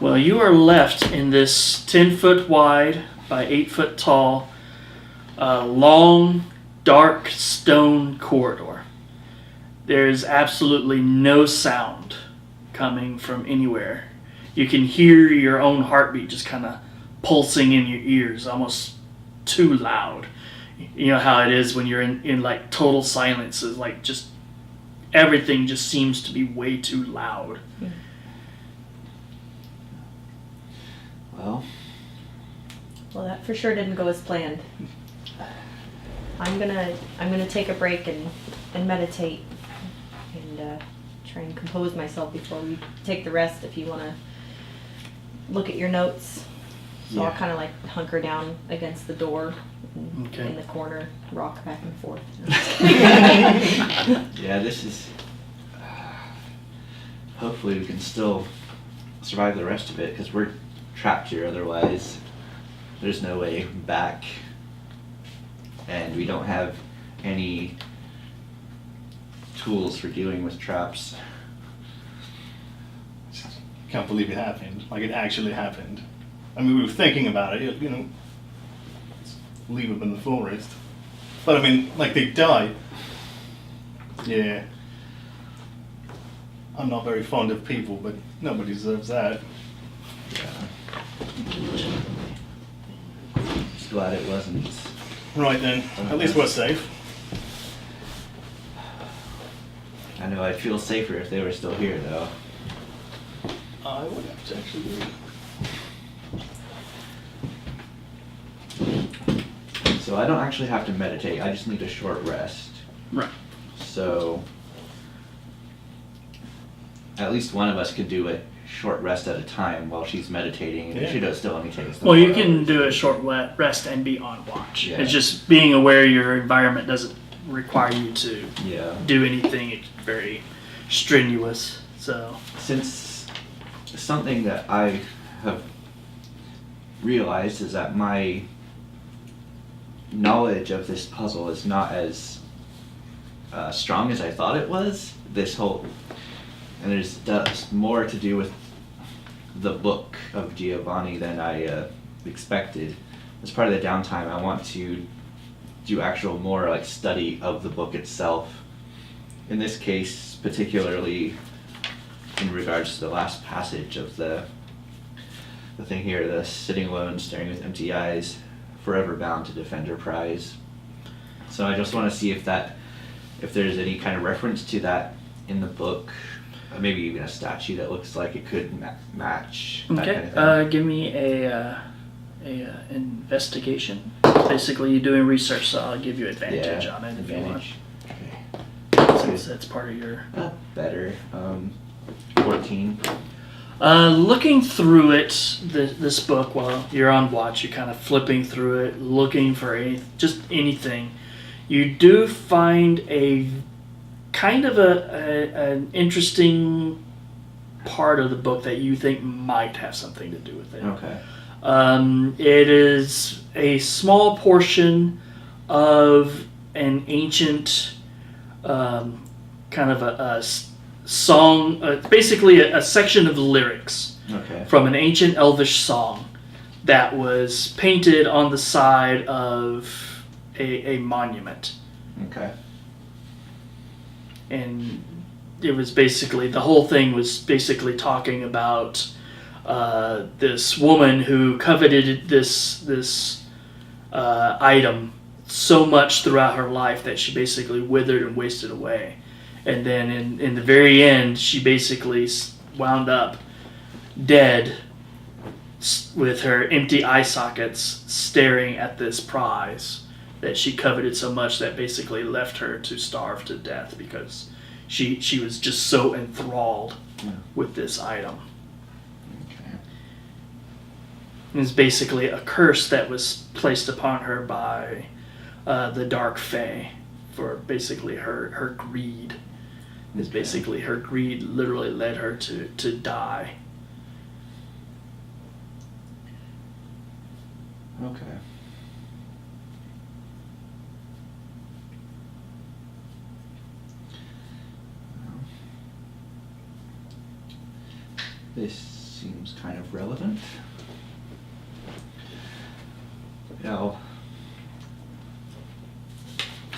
Well, you are left in this 10-foot wide by 8-foot tall, long, dark stone corridor. There's absolutely no sound coming from anywhere. You can hear your own heartbeat just kind of pulsing in your ears, almost too loud. You know how it is when you're in like total silence, is like just everything just seems to be way too loud. Well, that for sure didn't go as planned. I'm gonna take a break and meditate and try and compose myself before we take the rest. If you want to look at your notes, so I'll kind of like hunker down against the door in the corner, rock back and forth. Yeah, this is. Hopefully, we can still survive the rest of it because we're trapped here. Otherwise, there's no way back, and we don't have any tools for dealing with traps. Can't believe it happened. Like, it actually happened. I mean, we were thinking about it, you know, leave them in the forest. But I mean, like, they died. Yeah. I'm not very fond of people, but nobody deserves that. Yeah. Just glad it wasn't. Right then, at least we're safe. I know I'd feel safer if they were still here, though. I would have to actually agree. So I don't actually have to meditate, I just need a short rest. Right. So at least one of us could do a short rest at a time while she's meditating, and she does still only take us. Well, you can do a short rest and be on watch. Yeah. It's just being aware your environment doesn't require you to do anything. It's very strenuous. So since something that I have realized is that my knowledge of this puzzle is not as strong as I thought it was. And there's more to do with the book of Giovanni than I expected. As part of the downtime, I want to do actual more like study of the book itself. In this case, particularly in regards to the last passage of the thing here, the sitting alone, staring with empty eyes, forever bound to defend her prize. So I just want to see if there's any kind of reference to that in the book. Maybe even a statue that looks like it could match. That kind of thing. Give me a investigation. Basically, you're doing research, so I'll give you advantage on it if you want. Okay. Since that's part of your. Better. 14. Looking through it, this book while you're on watch, you're kind of flipping through it, looking for just anything. You do find a kind of an interesting part of the book that you think might have something to do with it. Okay. It is a small portion of an ancient kind of a song, basically a section of lyrics from an ancient Elvish song that was painted on the side of a monument. Okay. And it was basically, the whole thing was basically talking about this woman who coveted this item so much throughout her life that she basically withered and wasted away. And then in the very end, she basically wound up dead with her empty eye sockets staring at this prize that she coveted so much that basically left her to starve to death because she was just so enthralled with this item. Okay. It's basically a curse that was placed upon her by the Dark Fae for basically her greed. Is basically her greed literally led her to die. Okay. This seems kind of relevant. Yeah, I'll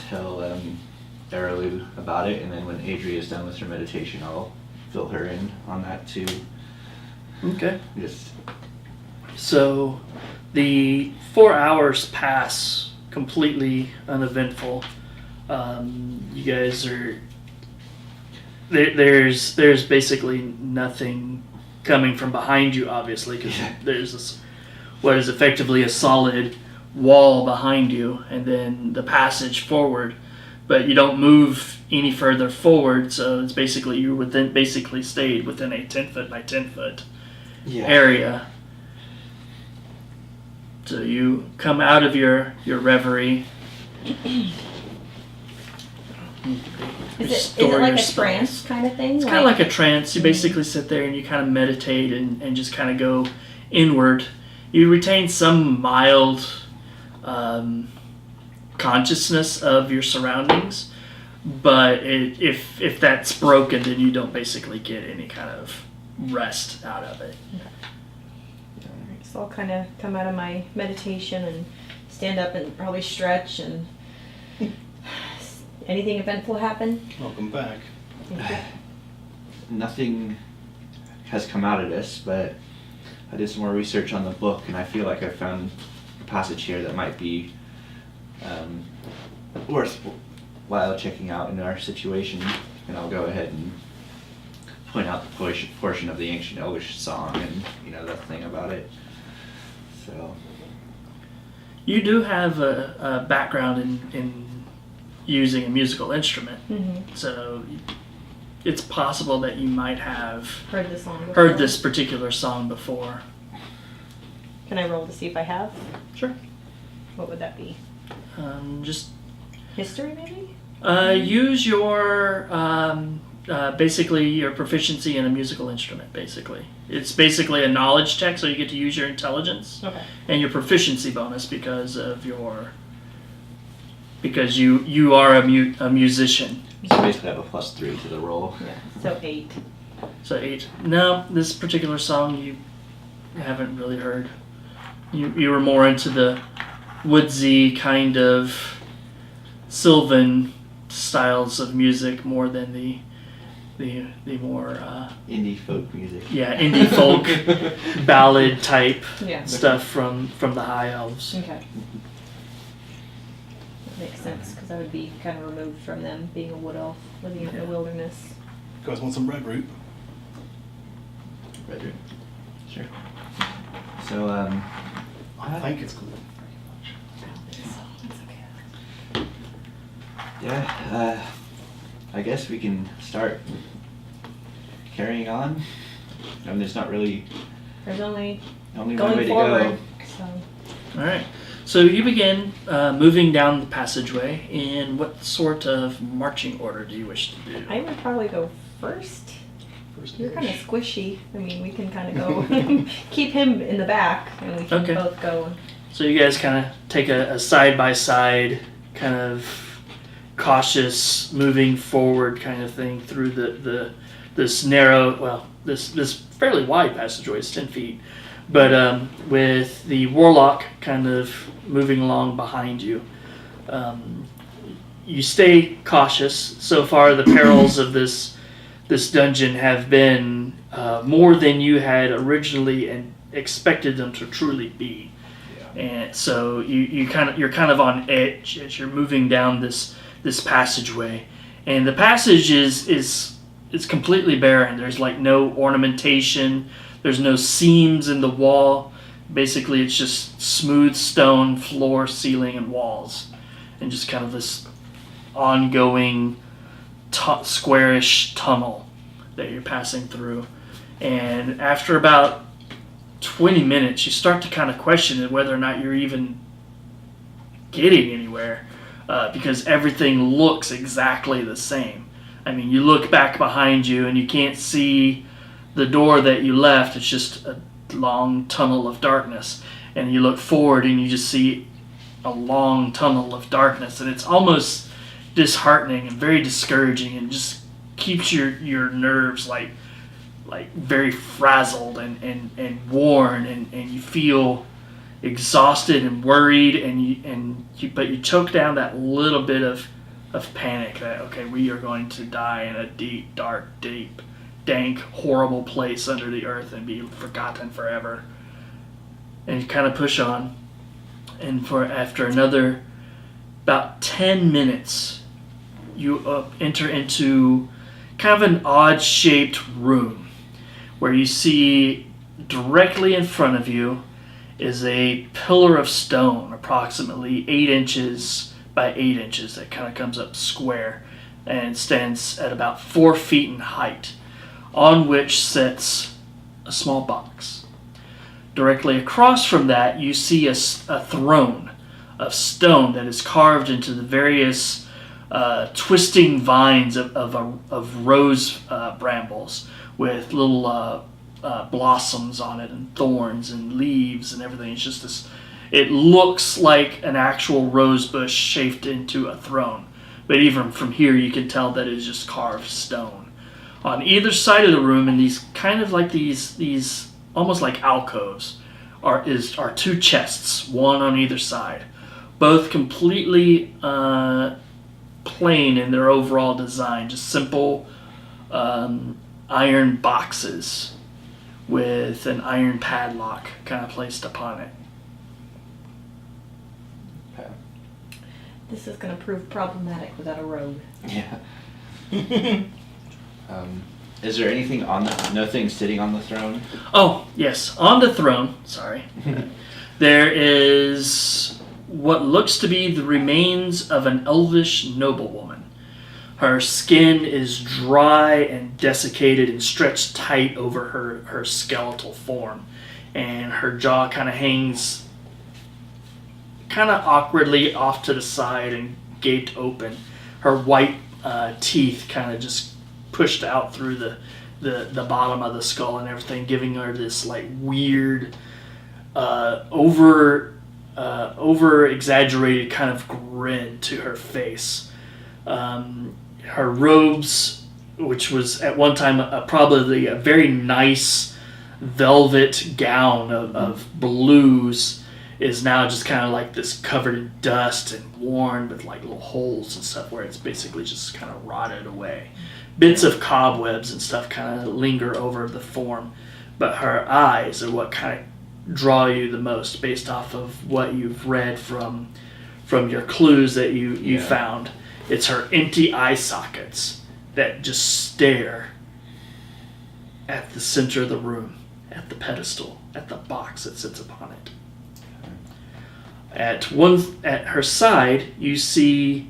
tell Arilu about it, and then when Adrie is done with her meditation, I'll fill her in on that too. Okay. Just So the 4 hours pass completely uneventful. You guys are there's basically nothing coming from behind you, obviously, because there's this, what is effectively a solid wall behind you, and then the passage forward. But you don't move any further forward, so it's basically you basically stayed within a 10-foot by 10-foot area. So you come out of your reverie. Is it like a trance kind of thing? It's kind of like a trance. You basically sit there and you kind of meditate and just kind of go inward. You retain some mild consciousness of your surroundings, but if that's broken, then you don't basically get any kind of rest out of it. Alright, so I'll kind of come out of my meditation and stand up and probably stretch and... Anything eventful happen? Welcome back. nothing has come out of this, but I did some more research on the book, and I feel like I found a passage here that might be worthwhile checking out in our situation, and I'll go ahead and point out the portion of the ancient Elvish song and, you know, that thing about it. So you do have a background in using a musical instrument, so it's possible that you might have Heard this song before. heard this particular song before. Can I roll to see if I have? Sure. What would that be? Just History, maybe? use your basically your proficiency in a musical instrument. Basically, it's basically a knowledge check, so you get to use your intelligence Okay. and your proficiency bonus because you are a musician. So basically I have a +3 to the roll. Yeah, so 8. So 8. No, this particular song you haven't really heard. You were more into the woodsy kind of sylvan styles of music more than the more Indie folk music. indie folk ballad type Yeah. stuff from the High Elves. Okay. That makes sense, because I would be kind of removed from them, being a wood elf, living in the wilderness. You guys want some red root? Red root. Sure. So I think it's cool. yeah, I guess we can start carrying on. I mean, there's not really There's only one way going to forward, go. so... All right. So you begin moving down the passageway. In what sort of marching order do you wish to do? I would probably go first. First You're kind of dish. squishy. I mean, we can kind of go, keep him in the back, and we can Okay. both go. So you guys kind of take a side-by-side kind of cautious moving forward kind of thing through this narrow, well, this fairly wide passageway. It's 10 feet. But with the Warlock kind of moving along behind you, you stay cautious. So far, the perils of this dungeon have been more than you had originally expected them to truly be. And so you're kind of on edge as you're moving down this passageway, and the passage is completely barren. There's like no ornamentation. There's no seams in the wall. Basically, it's just smooth stone floor, ceiling, and walls, and just kind of this ongoing squarish tunnel that you're passing through. And after about 20 minutes, you start to kind of question whether or not you're even getting anywhere, because everything looks exactly the same. I mean, you look back behind you and you can't see the door that you left. It's just a long tunnel of darkness. And you look forward and you just see a long tunnel of darkness, and it's almost disheartening and very discouraging, and just keeps your nerves like like very frazzled and worn, and you feel exhausted and worried, but you choke down that little bit of panic that, okay, we are going to die in a deep, dark, deep, dank, horrible place under the earth and be forgotten forever. And you kind of push on, and after another about 10 minutes, you enter into kind of an odd-shaped room where you see directly in front of you is a pillar of stone, approximately 8 inches by 8 inches, that kind of comes up square and stands at about 4 feet in height, on which sits a small box. Directly across from that, you see a throne of stone that is carved into the various twisting vines of rose brambles with little blossoms on it, and thorns and leaves and everything. It's just this, it looks like an actual rose bush shaped into a throne, but even from here you can tell that it's just carved stone. On either side of the room, in these kind of like these almost like alcoves, are 2 chests, one on either side, both completely plain in their overall design, just simple iron boxes with an iron padlock kind of placed upon it. Okay. This is going to prove problematic without a rogue. Yeah. Is there anything nothing sitting on the throne? Oh, yes, on the throne, sorry, there is what looks to be the remains of an elvish noblewoman. Her skin is dry and desiccated and stretched tight over her skeletal form, and her jaw kind of hangs kind of awkwardly off to the side and gaped open. Her white teeth kind of just pushed out through the bottom of the skull and everything, giving her this like weird, over exaggerated kind of grin to her face. Her robes, which was at one time probably a very nice velvet gown of blues, is now just kind of like this covered in dust and worn with like little holes and stuff where it's basically just kind of rotted away. Bits of cobwebs and stuff kind of linger over the form, but her eyes are what kind of draw you the most based off of what you've read from your clues that you found. It's her empty eye sockets that just stare at the center of the room, at the pedestal, at the box that sits upon it. At her side, you see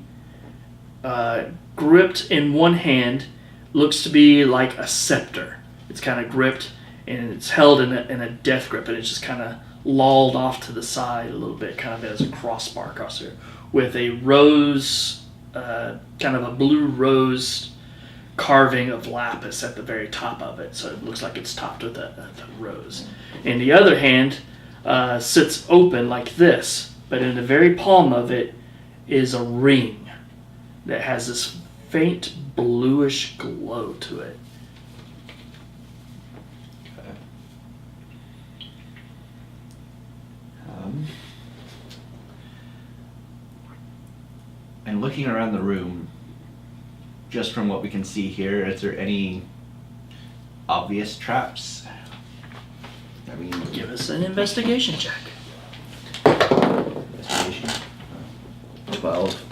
gripped in one hand, looks to be like a scepter. It's kind of gripped and it's held in a death grip, and it's just kind of lolled off to the side a little bit, kind of as a crossbar across here, with a rose, kind of a blue rose carving of lapis at the very top of it, so it looks like it's topped with a rose. And the other hand sits open like this, but in the very palm of it is a ring that has this faint bluish glow to it. Okay. And looking around the room, just from what we can see here, is there any obvious traps? I mean, Give us an investigation check. investigation. 12.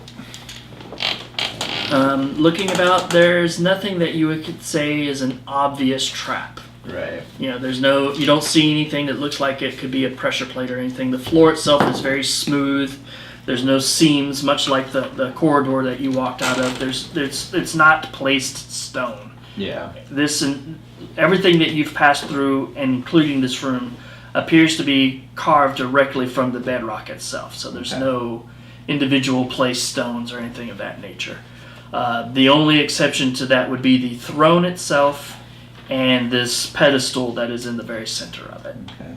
Looking about, there's nothing that you could say is an obvious trap. Right. You know, you don't see anything that looks like it could be a pressure plate or anything. The floor itself is very smooth. There's no seams, much like the corridor that you walked out of. It's not placed stone. Yeah. This and everything that you've passed through, and including this room, appears to be carved directly from the bedrock itself. So there's no individual placed stones or anything of that nature. The only exception to that would be the throne itself and this pedestal that is in the very center of it. Okay.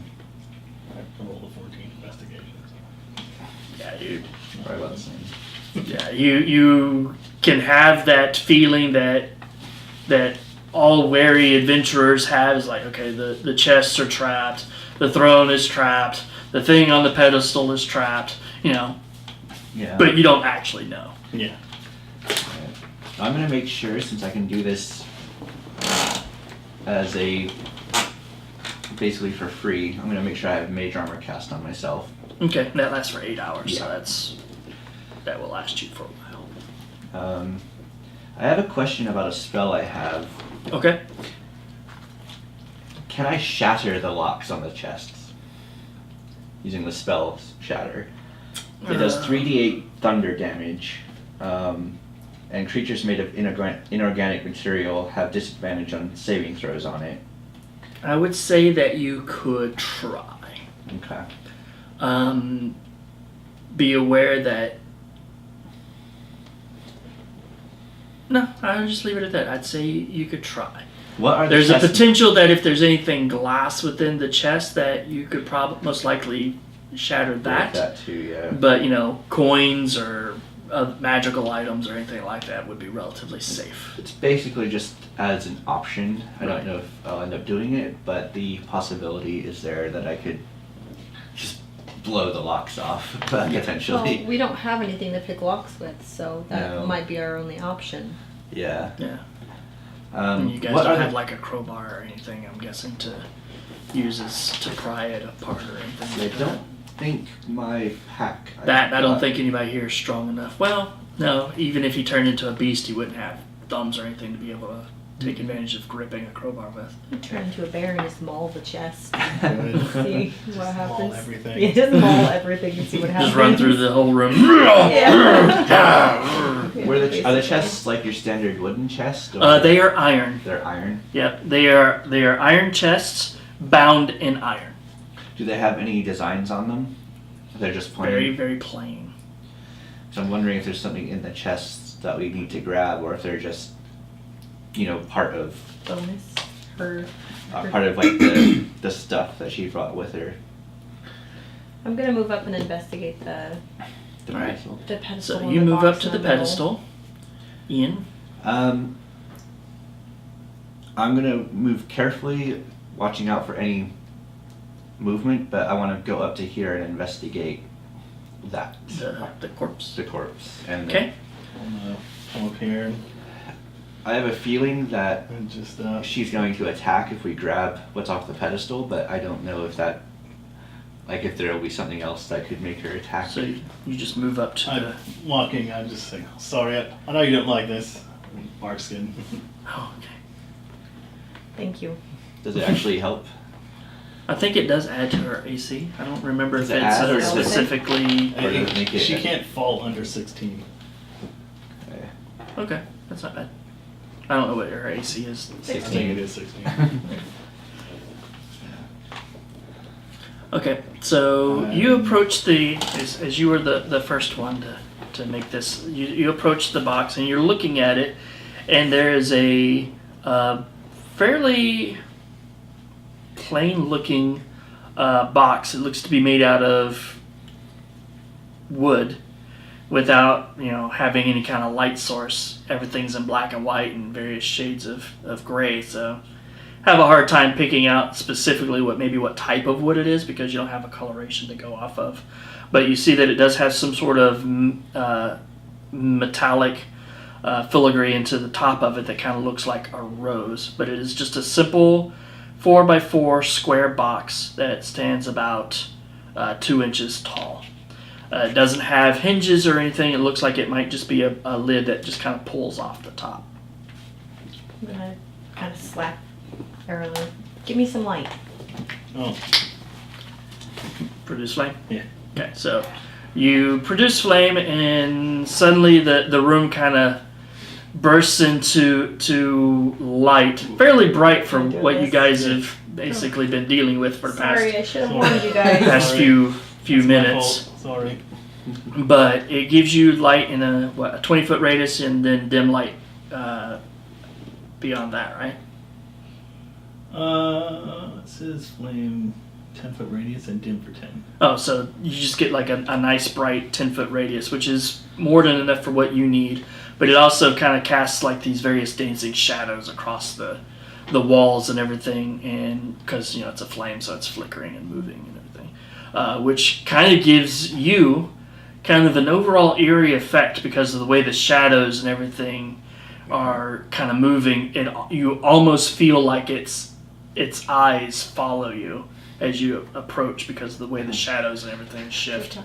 I rolled a 14 investigation. Yeah, you. Probably about the same. Yeah, you can have that feeling that all wary adventurers have is like, okay, the chests are trapped, the throne is trapped, the thing on the pedestal is trapped, Yeah. but you don't actually know. Yeah. I'm gonna make sure, since I can do this as basically for free, I'm gonna make sure I have mage armor cast on myself. Okay, that lasts for 8 hours, so Yeah. that will last you for a while. I have a question about a spell I have. Okay. Can I shatter the locks on the chests using the spell Shatter? It does 3d8 thunder damage, and creatures made of inorganic material have disadvantage on saving throws on it. I would say that you could try. Okay. Be aware that. No, I'll just leave it at that. I'd say you could try. What are There's the a chests? potential that if there's anything glass within the chest, that you could probably most likely shatter that. That too, yeah. But coins or magical items or anything like that would be relatively safe. It's basically just as an option. I Right. don't know if I'll end up doing it, but the possibility is there that I could just blow the locks off, potentially. Well, we don't have anything to pick locks with, so that No. might be our only option. Yeah. Yeah. And you guys what don't are have the- like a crowbar or anything, I'm guessing, to use as to pry it apart or anything. I like don't think my pack. That I don't think anybody here is strong enough. Well, no, even if he turned into a beast, he wouldn't have thumbs or anything to be able to take advantage of gripping a crowbar with. You turn into a bear and just maul the chest. Good. See what happens. Maul everything. Yeah, just maul everything and see what happens. Just run through the whole room. Yeah. Are the Basically. chests like your standard wooden chest? Or They are iron. They're iron. Yep, they are iron chests bound in iron. Do they have any designs on them? They're just plain. Very, very plain. So I'm wondering if there's something in the chests that we need to grab, or if they're just, part of Bonus. Her. part of like the stuff that she brought with her. I'm gonna move up and investigate the Alright. pedestal. pedestal. So and you the move box up to in the middle. pedestal. Ian. I'm gonna move carefully, watching out for any movement, but I want to go up to here and investigate that The corpse. the corpse. And Okay. I'm gonna come up here I have a feeling that and just she's going to attack if we grab what's off the pedestal, but I don't know if that, like, if there will be something else that could make her attack. So you just move up to I'm the. walking. I just say, sorry, I know you don't like this. Barkskin. Oh, okay. Thank you. Does it actually help? I think it does add to her AC. I don't remember Does if it it add or says does it- specifically. Or does it make it- She can't fall under 16. Okay. Okay, that's not bad. I don't know what her AC is. I think it is 16. Okay, so you approach as you were the first one to make this, you approach the box and you're looking at it, and there is a fairly plain looking box. It looks to be made out of wood without having any kind of light source. Everything's in black and white and various shades of gray, so have a hard time picking out specifically what type of wood it is because you don't have a coloration to go off of. But you see that it does have some sort of metallic filigree into the top of it that kind of looks like a rose. But it is just a simple 4x4 square box that stands about 2 inches tall. It doesn't have hinges or anything. It looks like it might just be a lid that just kind of pulls off the top. I'm gonna kind of slap Arilu. Give me some light. Oh, Produce flame? yeah. Okay, so you produce flame and suddenly the room kind of bursts into light, fairly bright for what you guys have basically been dealing with for the Sorry, past I should have warned you guys. past few It's my minutes. fault. Sorry. But it gives you light in a 20-foot radius and then dim light beyond that, right? It says flame 10-foot radius and dim for 10. Oh, so you just get like a nice bright 10-foot radius, which is more than enough for what you need. but it also kind of casts like these various dancing shadows across the walls and everything, and because it's a flame, so it's flickering and moving and everything, which kind of gives you kind of an overall eerie effect because of the way the shadows and everything are kind of moving. You almost feel like its eyes follow you as you approach because of the way the shadows and everything shift.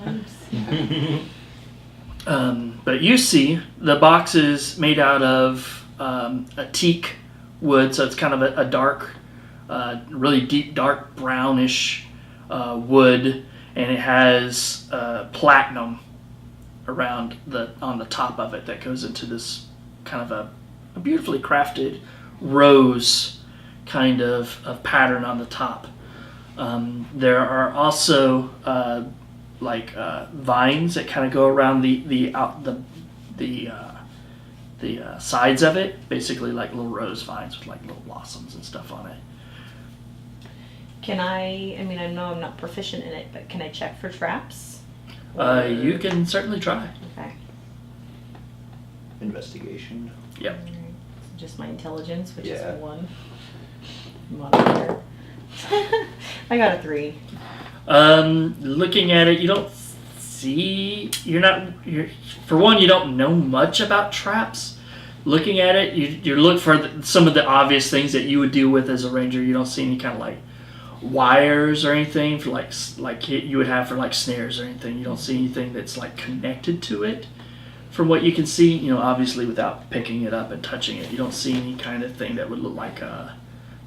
But you see the box is made out of a teak wood, so it's kind of a dark, really deep, dark brownish wood, and it has platinum around on the top of it that goes into this kind of a beautifully crafted rose kind of pattern on the top. There are also vines that kind of go around the sides of it, basically like little rose vines with like little blossoms and stuff on it. Can I know I'm not proficient in it, but can I check for traps? You can certainly try. Okay. Investigation. Yep. Alright. Just my intelligence, which Yeah. is 1 modifier. I got a 3. Looking at it, you don't see. For one, you don't know much about traps. Looking at it, you look for some of the obvious things that you would deal with as a ranger. You don't see any kind of like wires or anything for like you would have for like snares or anything. You don't see anything that's like connected to it. From what you can see, obviously without picking it up and touching it, you don't see any kind of thing that would look like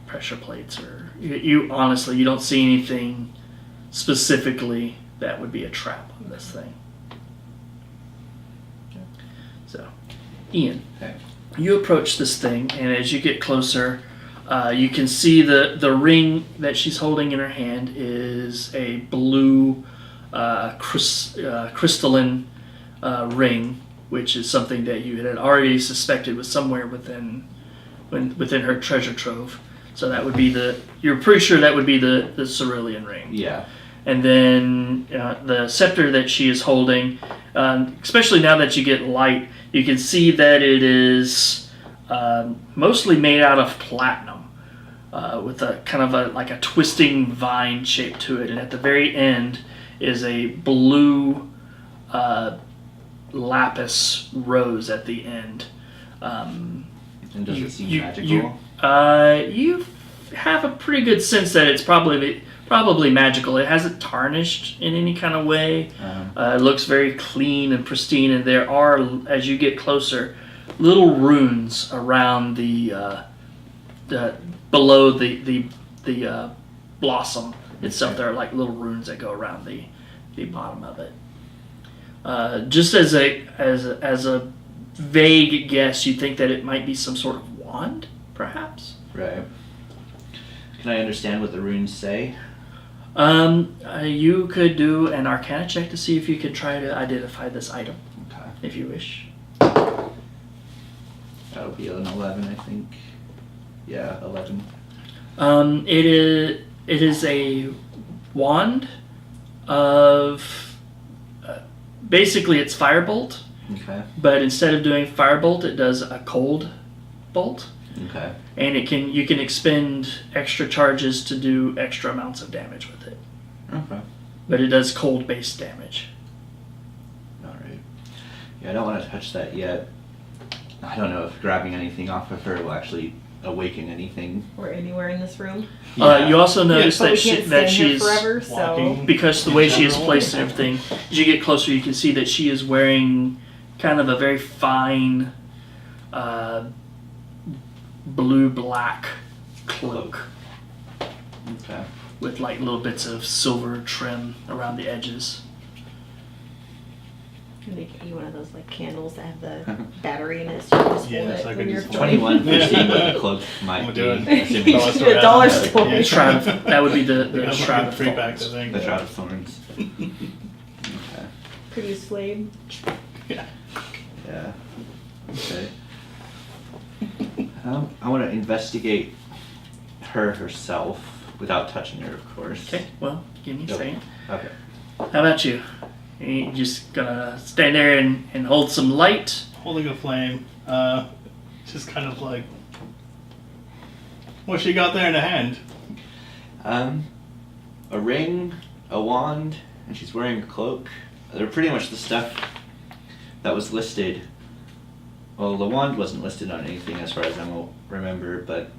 pressure plates, or you honestly, you don't see anything specifically that would be a trap on this thing. So, Ian, Okay. you approach this thing, and as you get closer, you can see the ring that she's holding in her hand is a blue crystalline ring, which is something that you had already suspected was somewhere within her treasure trove. So that would be you're pretty sure that would be the cerulean ring. Yeah. And then the scepter that she is holding, especially now that you get light, you can see that it is mostly made out of platinum, with a kind of like a twisting vine shape to it. And at the very end is a blue lapis rose at the end. And does it seem magical? You have a pretty good sense that it's probably magical. It hasn't tarnished in any kind of way. It looks very clean and pristine, and there are, as you get closer, little runes around the below the blossom itself. There are like little runes that go around the bottom of it. Just as a vague guess, you think that it might be some sort of wand, perhaps. Right. Can I understand what the runes say? You could do an Arcana check to see if you could try to identify this item, Okay. if you wish. That would be an 11, I think. Yeah, 11. It is a wand of basically it's firebolt, Okay. but instead of doing firebolt, it does a cold bolt. Okay. And you can expend extra charges to do extra amounts of damage with it. Okay. But it does cold based damage. Alright. Yeah, I don't want to touch that yet. I don't know if grabbing anything off of her will actually awaken anything. Or anywhere in this room. You also notice But we that can't stand here she's forever, so walking. because the way she is General. placed and everything. As you get closer, you can see that she is wearing kind of a very fine blue-black cloak Okay. with like little bits of silver trim around the edges. they get you one of those like candles that have the battery in it, so you just hold Yes, it I when could you're use flying. 21 for seeing what the cloak might I'm be. gonna do it. Assuming Dollar it's store A dollar ad. store. Yeah. Shroud of, that would be the I'm Shroud looking of at 3 packs, I Thorns. think. the Shroud of Thorns. Okay. Produce flame. Yeah. Yeah. Okay. I want to investigate her herself without touching her, of course. Okay, well, give me a Nope. second. Okay. How about you? You just gonna stand there and hold some light, holding a flame. Just kind of like, what she got there in her hand? A ring, a wand, and she's wearing a cloak. They're pretty much the stuff that was listed. Well, the wand wasn't listed on anything as far as I remember, but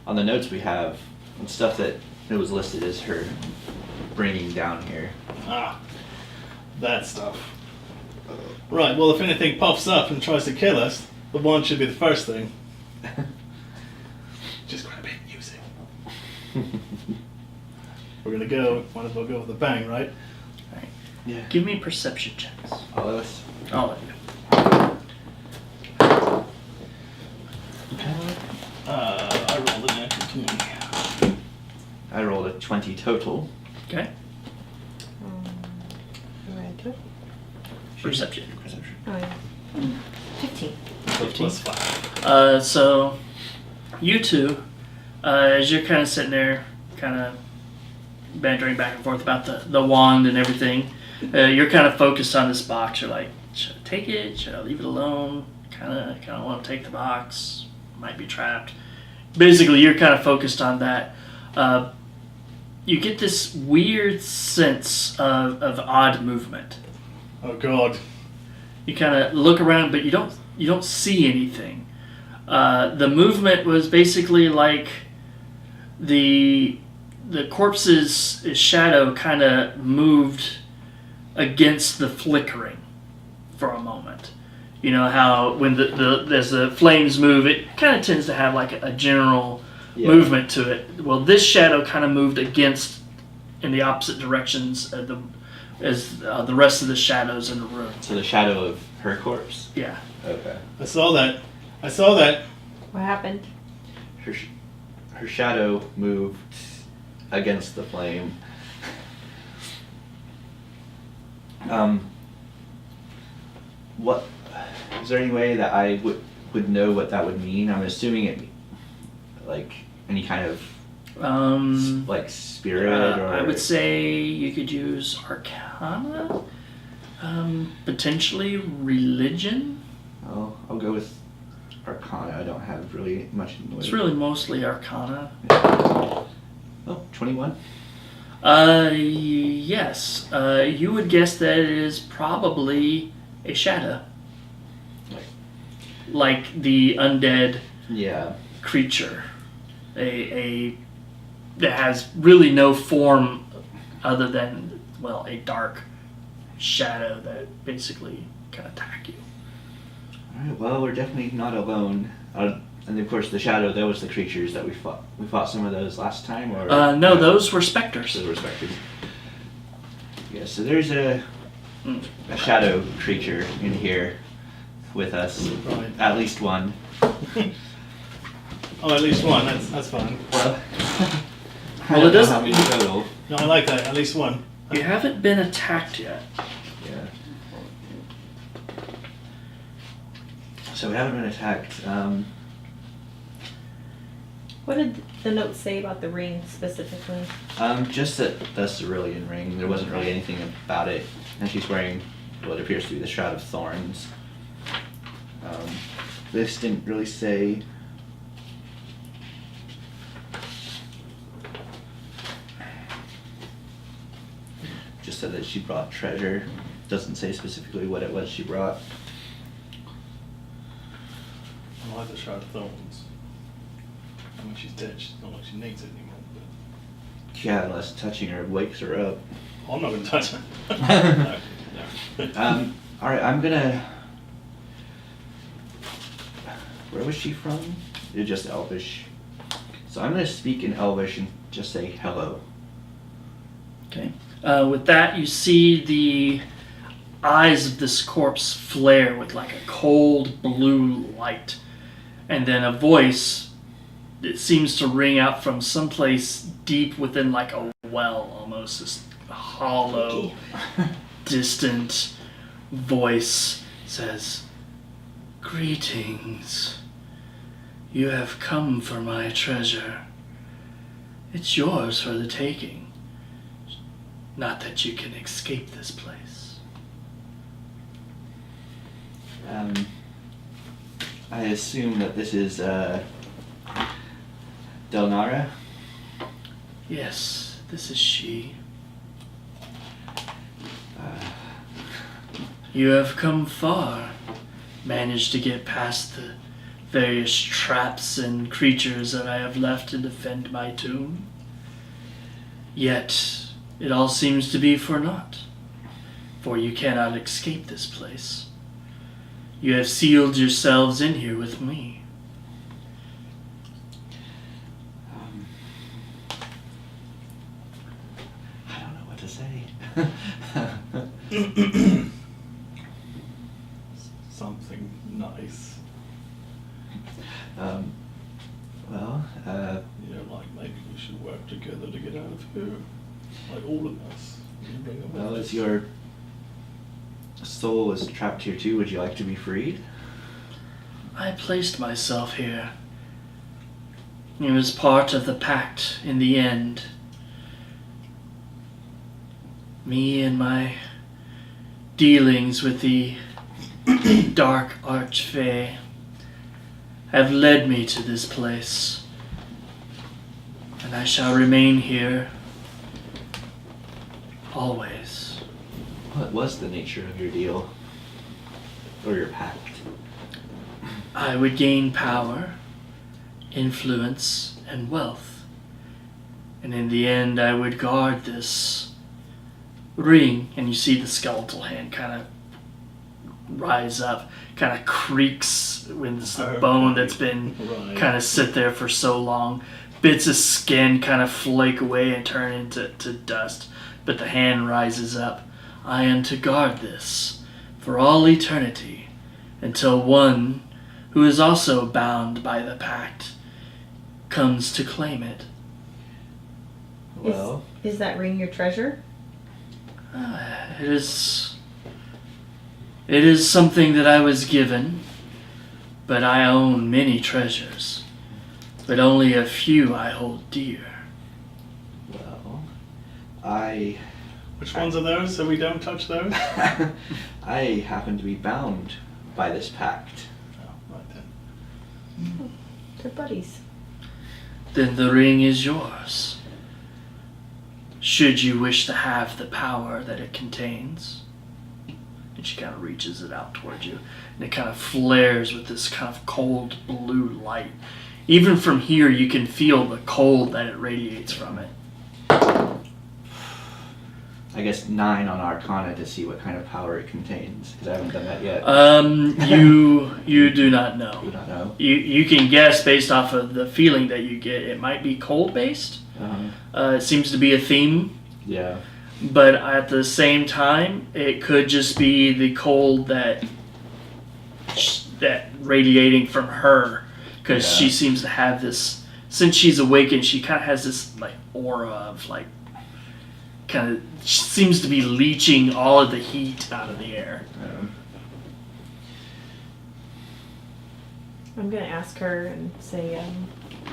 on the notes we have, the stuff that it was listed as her bringing down here. Ah, that stuff. Right, well, if anything pops up and tries to kill us, the wand should be the first thing. Just grab it and use it. We're gonna go, might as well go with a bang, right? Alright. Yeah. Give me perception checks. All of us. I'll let you. I rolled a natural 20. I rolled a 20 total. Okay. Where I do it? Perception. Perception. Oh, yeah. 15. So plus 5. So, you two, as you're kind of sitting there, kind of bantering back and forth about the wand and everything, you're kind of focused on this box. You're like, should I take it? Should I leave it alone? Kind of want to take the box. Might be trapped. Basically, you're kind of focused on that. You get this weird sense of odd movement. Oh god. You kind of look around, but you don't see anything. The movement was basically like the corpse's shadow kind of moved against the flickering for a moment. You know how when as the flames move, it kind of tends to have like a general movement to it. Well, this shadow kind of moved against in the opposite directions as the rest of the shadows in the room. So the shadow of her corpse? Yeah. Okay. I saw that. What happened? Her shadow moved against the flame. What is there any way that I would know what that would mean? I'm assuming it like any kind of like spirit or I would say you could use Arcana, potentially religion. I'll go with Arcana. I don't have really much in the way. It's really mostly Arcana. Oh, 21? Yes. You would guess that it is probably a shadow. Like the undead creature. A that has really no form other than, well, a dark shadow that basically can attack you. Alright, well, we're definitely not alone. And of course, the shadow, that was the creatures that we fought. We fought some of those last time, or? No, those were specters. Those were specters. Yeah, so there's a shadow creature in here with us. Right. At least one. Oh, at least one. That's fine. Well, Well, it doesn't. How many total? No, I like that. At least one. You haven't been attacked yet. Yeah. So we haven't been attacked. What did the note say about the ring specifically? Just that the cerulean ring. There wasn't really anything about it, and she's wearing what appears to be the Shroud of Thorns. This didn't really say. Just said that she brought treasure. Doesn't say specifically what it was she brought. I like the Shroud of Thorns. And when she's dead, she's not like she needs it anymore. But Yeah, unless touching her wakes her up. I'm not going to touch her. No. Alright, I'm gonna... Where was she from? You're just Elvish. So I'm gonna speak in Elvish and just say hello. Okay. With that, you see the eyes of this corpse flare with like a cold blue light. And then a voice, it seems to ring out from someplace deep within like a well almost. This hollow, distant voice says, "Greetings. You have come for my treasure. It's yours for the taking. Not that you can escape this place." I assume that this is Delnara. Yes, this is she. You have come far. Managed to get past the various traps and creatures that I have left to defend my tomb. Yet, it all seems to be for naught, for you cannot escape this place. You have sealed yourselves in here with me. I don't know what to say. Something nice. Well, You know, like maybe we should work together to get out of here. Like all of us. You bring them well, with as us. your soul is trapped here too, would you like to be freed? I placed myself here. It was part of the pact in the end. Me and my dealings with the dark archfey have led me to this place, and I shall remain here always. What was the nature of your deal? Or your pact? I would gain power, influence, and wealth, and in the end I would guard this ring. And you see the skeletal hand kind of rise up, kind of creaks when it's the bone that's been Right. kind of sit there for so long. Bits of skin kind of flake away and turn into dust, but the hand rises up. I am to guard this for all eternity until one who is also bound by the pact comes to claim it. Well, Is that ring your treasure? It is something that I was given, but I own many treasures, but only a few I hold dear. well, Which ones are those so we don't touch those? I happen to be bound by this pact. Oh, right then. They're buddies. Then the ring is yours, should you wish to have the power that it contains. And she kind of reaches it out towards you, and it kind of flares with this kind of cold blue light. Even from here, you can feel the cold that it radiates from it. I guess 9 on Arcana to see what kind of power it contains, because I haven't done that yet. You do not know. Do not know. You can guess based off of the feeling that you get. It might be cold based. It seems to be a theme, Yeah. but at the same time, it could just be the cold that radiating from her, because Yeah. she seems to have this. Since she's awakened, she kind of has this like aura of like, kind of seems to be leaching all of the heat out of the air. I'm gonna ask her and say,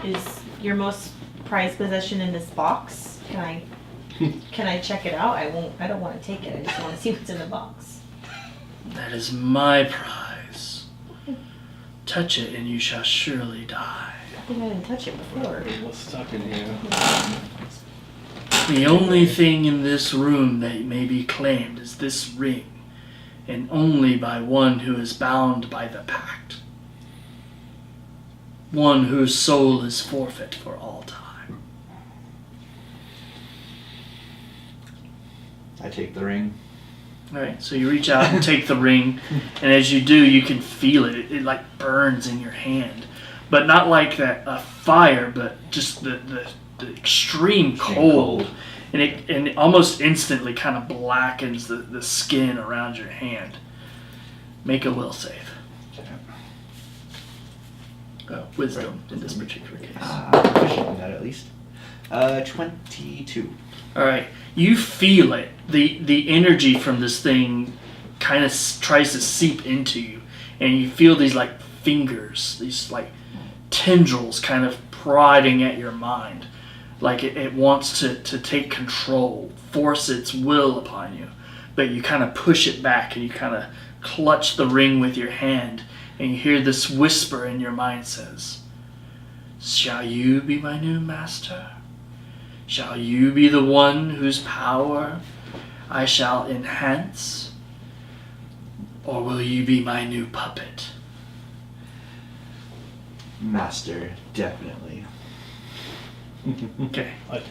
is your most prized possession in this box? Can I check it out? I don't want to take it. I just want to see what's in the box. That is my prize. Touch it and you shall surely die. I think I didn't touch it before. What's stuck in here? The only thing in this room that may be claimed is this ring, and only by one who is bound by the pact. One whose soul is forfeit for all time. I take the ring. Alright, so you reach out and take the ring, and as you do, you can feel it. It like burns in your hand. But not like that a fire, but just the extreme cold. And it almost instantly kind of blackens the skin around your hand. Make a will save. Wisdom in this particular case. Proficient in that at least. 22. Alright, you feel it. The energy from this thing kind of tries to seep into you. And you feel these like fingers, these like tendrils kind of prodding at your mind. Like it wants to take control, force its will upon you. But you kind of push it back and you kind of clutch the ring with your hand, and you hear this whisper in your mind says, "Shall you be my new master? Shall you be the one whose power I shall enhance? Or will you be my new puppet?" Master, definitely. Okay, I,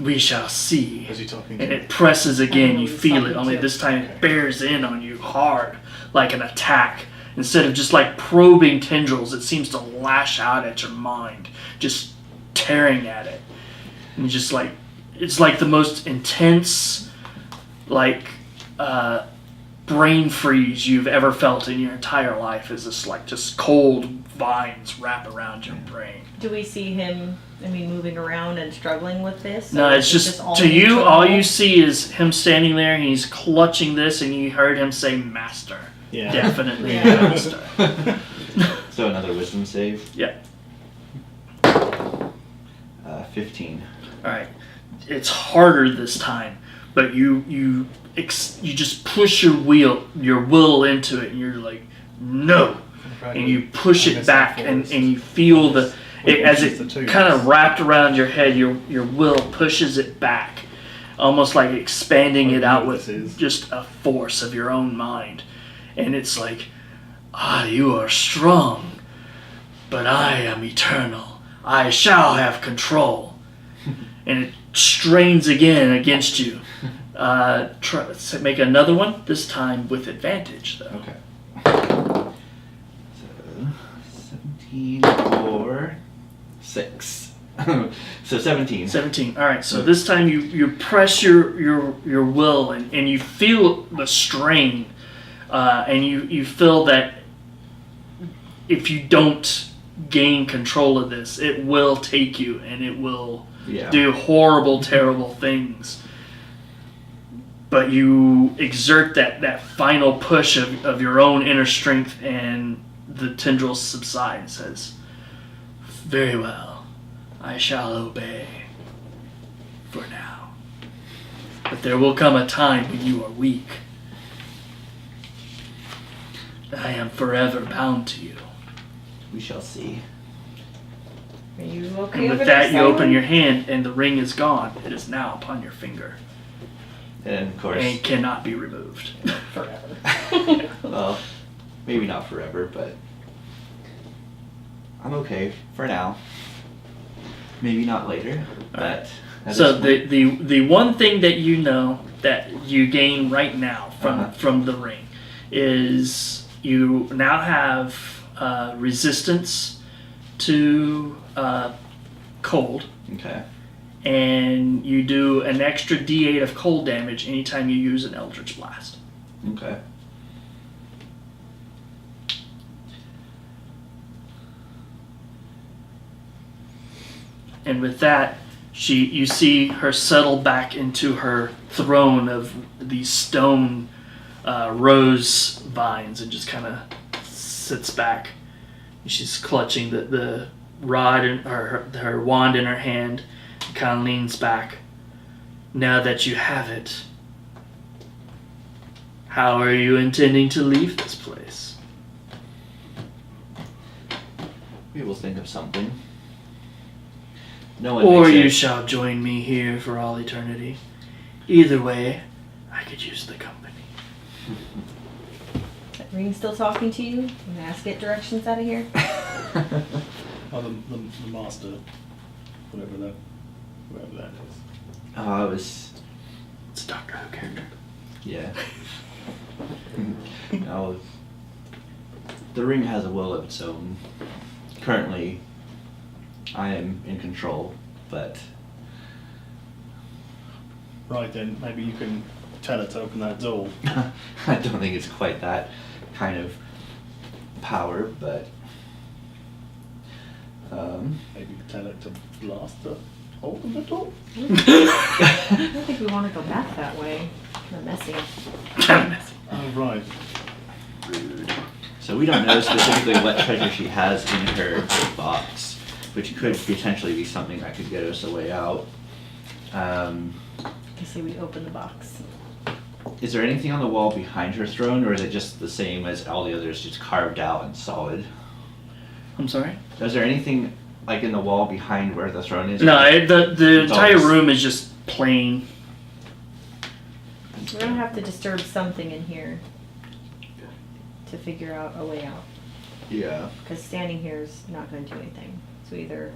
we shall see. is he talking And to it presses again, I know you he's feel it, talking only to- this time Okay. it bears in on you hard, like an attack. Instead of just like probing tendrils, it seems to lash out at your mind, just tearing at it. And just like, it's like the most intense, like, brain freeze you've ever felt in your entire life is this like just cold vines wrap around your brain. Do we see him, moving around and struggling with this? No, Or it's is it just, all to you, internal? all you see is him standing there and he's clutching this and you heard him say master. Yeah. Definitely Yeah. master. So another wisdom save. Yeah. 15. Alright. It's harder this time, but you just push your will into it and you're like, no. And you push it back and you feel as it kind of wrapped around your head, your will pushes it back, almost like expanding it out with just a force of your own mind. And it's like, you are strong, but I am eternal. I shall have control. And it strains again against you. Make another one, this time with advantage though. Okay. So 17 or 6. So 17. 17. All right. So this time you press your will and you feel the strain, and you feel that if you don't gain control of this, it will take you and it will do horrible, terrible things. But you exert that final push of your own inner strength, and the tendrils subside and says, "Very well, I shall obey for now. But there will come a time when you are weak. I am forever bound to you." We shall see. Are you okay And over with there, that, you open Sylen? your hand, and the ring is gone. It is now upon your finger, And of course, and cannot be removed. Forever. well, maybe not forever, but I'm okay for now. Maybe not later, but at So this point- the one thing that you know that you gain right now Uh-huh. from the ring is you now have resistance to cold, Okay. and you do an extra D8 of cold damage anytime you use an Eldritch Blast. Okay. And with that, you see her settle back into her throne of these stone rose vines and just kind of sits back. She's clutching the rod in her wand in her hand, and kind of leans back. Now that you have it, how are you intending to leave this place? We will think of something. No one Or makes you it- shall join me here for all eternity. Either way, I could use the company. That ring still talking to you? I'm gonna ask it directions out of here. Oh, the master, whoever that is. Oh, it was. It's a Doctor Who character. Yeah. No. The ring has a will of its own. Currently, I am in control, but Right then, maybe you can tell it to open that door. I don't think it's quite that kind of power, but Maybe tell it to blast the hole in the door. I don't think we want to go back that way. They're messy. Oh, right. so we don't know specifically what treasure she has in her box, which could potentially be something that could get us a way out. You see, we open the box. Is there anything on the wall behind her throne, or is it just the same as all the others, just carved out and solid? I'm sorry? Is there anything like in the wall behind where the throne is? No, the It's entire always- room is just plain. We're gonna have to disturb something in here to figure out a way out. Yeah. Because standing here is not gonna do anything. So either,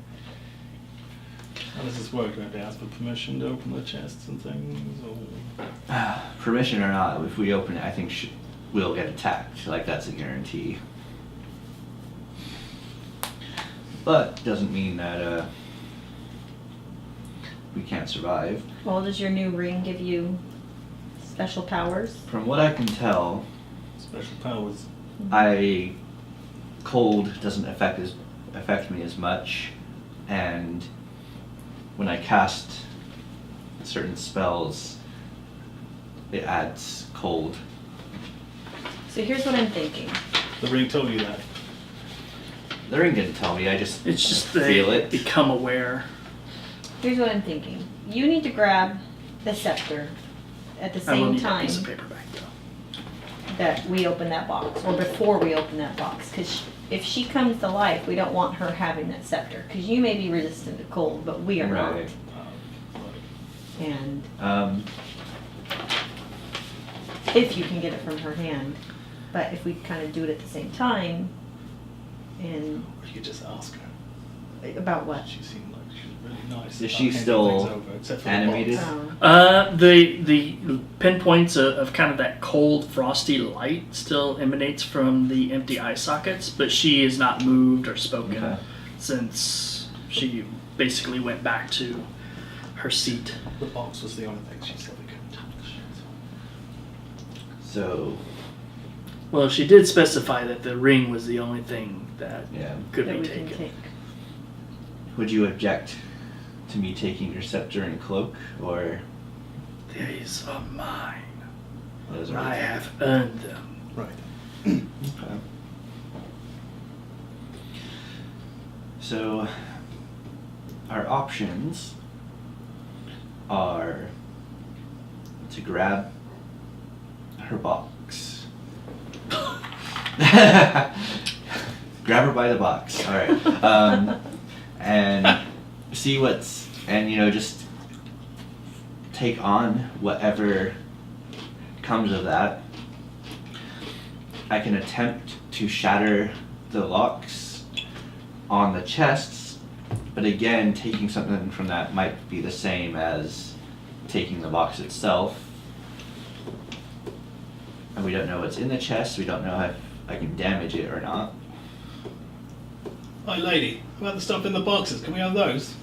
How does this work? Do I have to ask for permission to open the chests and things? Or... Permission or not, if we open it, I think we'll get attacked. Like, that's a guarantee. But doesn't mean that we can't survive. well, does your new ring give you special powers? From what I can tell, Special powers. cold doesn't affect me as much, and when I cast certain spells, it adds cold. So here's what I'm thinking. The ring told you that. The ring didn't tell me. I just It's just feel they it. become aware. Here's what I'm thinking. You need to grab the scepter at the I will same need that time piece of paper back though. that we open that box, or before we open that box. Because if she comes to life, we don't want her having that scepter. Because you may be resistant to cold, but we are Right. not. Right. And if you can get it from her hand. But if we kind of do it at the same time, and Or you could just ask her. about what? She seemed like she was really nice. Is about she handing still things over, except for animated? The box. The pinpoints of kind of that cold, frosty light still emanates from the empty eye sockets, but she has not moved or spoken Okay. since she basically went back to her seat. The box was the only thing she said we couldn't touch. So, Well, she did specify that the ring was the only thing that yeah. could That be we can taken. take. Would you object to me taking your scepter and cloak, or These are mine. those are I have earned them. Right. Okay. So, our options are to grab her box. Grab her by the box. All right. And see just take on whatever comes of that. I can attempt to shatter the locks on the chests, but again, taking something from that might be the same as taking the box itself. And we don't know what's in the chest, we don't know if I can damage it or not. Hi, lady. How about the stuff in the boxes? Can we have those?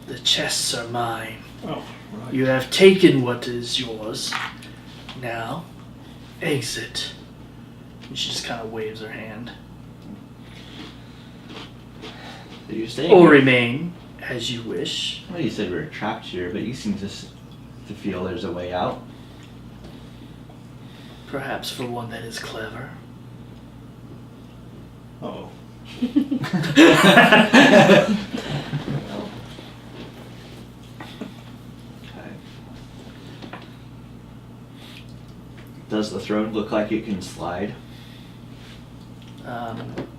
The chests are mine. Oh, right. You have taken what is yours. Now, exit. And she just kind of waves her hand. So you're saying, Or remain as you wish. well, you said we were trapped here, but you seem to feel there's a way out. Perhaps for one that is clever. Oh. Okay. Does the throne look like it can slide?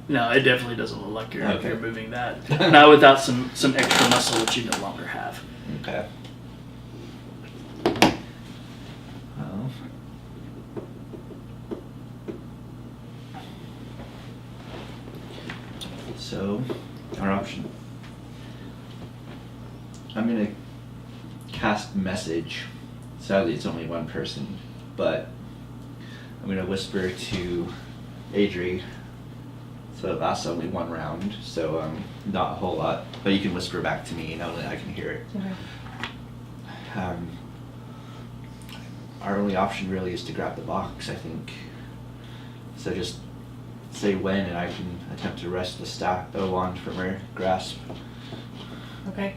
No, it definitely doesn't look like Okay. you're moving that. Not without some extra muscle which you no longer have. Okay. Well. So, our option. I'm gonna cast message. Sadly, it's only one person, but I'm gonna whisper to Adrie. So it lasts only one round, so not a whole lot. But you can whisper back to me, and only I can hear it. Okay. Our only option really is to grab the box, I think. So just say when, and I can attempt to wrest the wand from her grasp. Okay.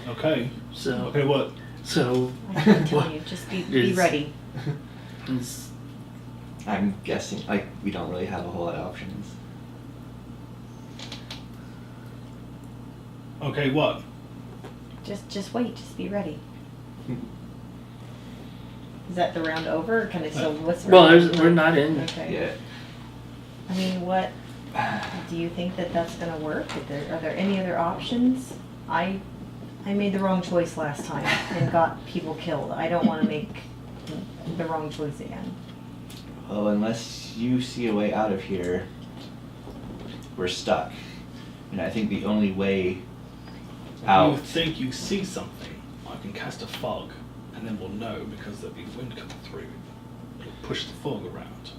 Okay. So, Okay, what? I can tell you, just be Is- ready. it's- I'm guessing, we don't really have a whole lot of options. Okay, what? Just wait. Just be ready. Is that the round over? Or can I still? What's the Well, round? we're not in. Okay. Yeah. I mean, what do you think that's gonna work? Are there any other options? I made the wrong choice last time and got people killed. I don't want to make the wrong choice again. Well, unless you see a way out of here, we're stuck. And I think the only way If out. you think you see something, I can cast a fog, and then we'll know because there'll be wind coming through. It'll push the fog around.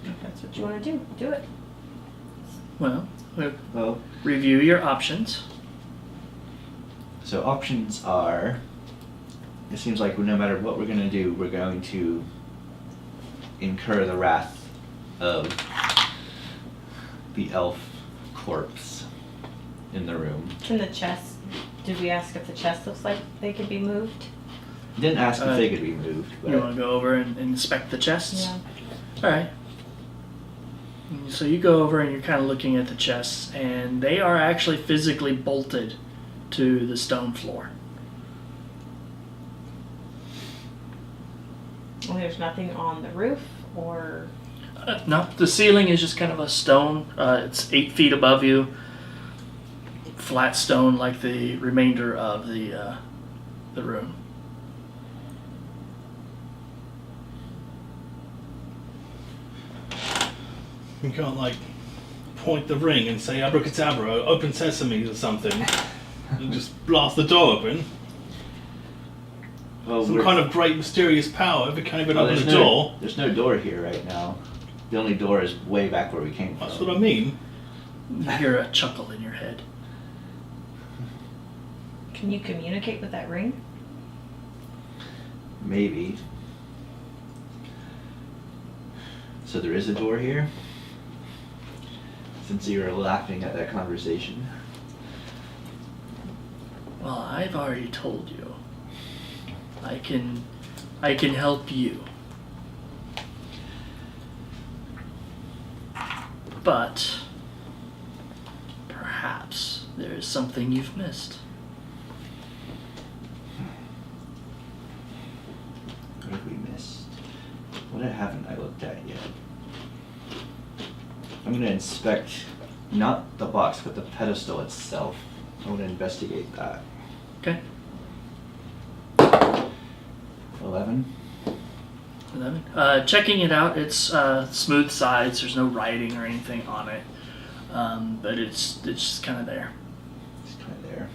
If that's what you want to do, do it. Well, we'll Well, review your options. so options are. It seems like no matter what we're going to do, we're going to incur the wrath of the elf corpse in the room. Can the chest? Did we ask if the chest looks like they could be moved? Didn't ask if they could be moved, but You want to go over and inspect the chests? Yeah. All right. So you go over and you're kind of looking at the chests, and they are actually physically bolted to the stone floor. Well, there's nothing on the roof or. No, the ceiling is just kind of a stone. It's 8 feet above you. Flat stone like the remainder of the room. You can't like point the ring and say abracadabra, open sesame or something, and just blast the door open. well, Some kind of great mysterious power if it can't even well, open the door. There's no door here right now. The only door is way back where we came from. That's what I mean. You hear a chuckle in your head. Can you communicate with that ring? Maybe. So there is a door here? Since you were laughing at that conversation. Well, I've already told you. I can help you. But perhaps there is something you've missed. What have we missed? What haven't I looked at yet? I'm gonna inspect not the box, but the pedestal itself. I want to investigate that. Okay? 11. 11. Checking it out, it's smooth sides. There's no writing or anything on it, but it's just kind of there. It's kind of there.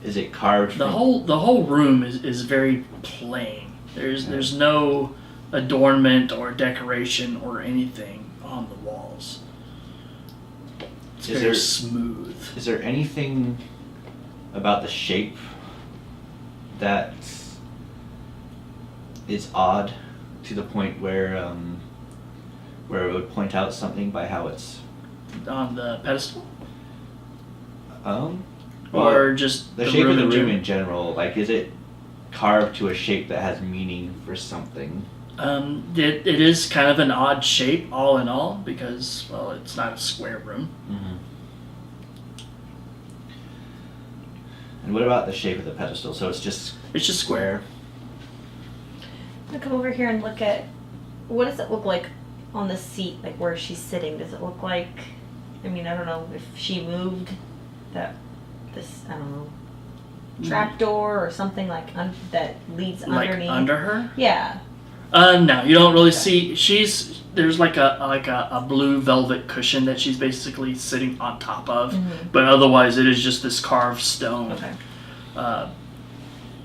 Is it carved? The whole room is very plain. There's no adornment or decoration or anything on the walls. It's Is very there- smooth. Is there anything about the shape that is odd to the point where it would point out something by how it's On the pedestal? well, Or just the shape of the in room general? in general? Like, is it carved to a shape that has meaning for something? It is kind of an odd shape, all in all, because, well, it's not a square room. Mm-hmm. And what about the shape of the pedestal? So it's just It's just square. I'm gonna come over here and look at, what does it look like on the seat, like where she's sitting? Does it look like, I mean, I don't know if she moved I don't know, trapdoor or something like that leads Like underneath. under her? Yeah. No, you don't really Okay. see. There's like a blue velvet cushion that she's basically sitting on top of, but otherwise it is just this carved stone Okay.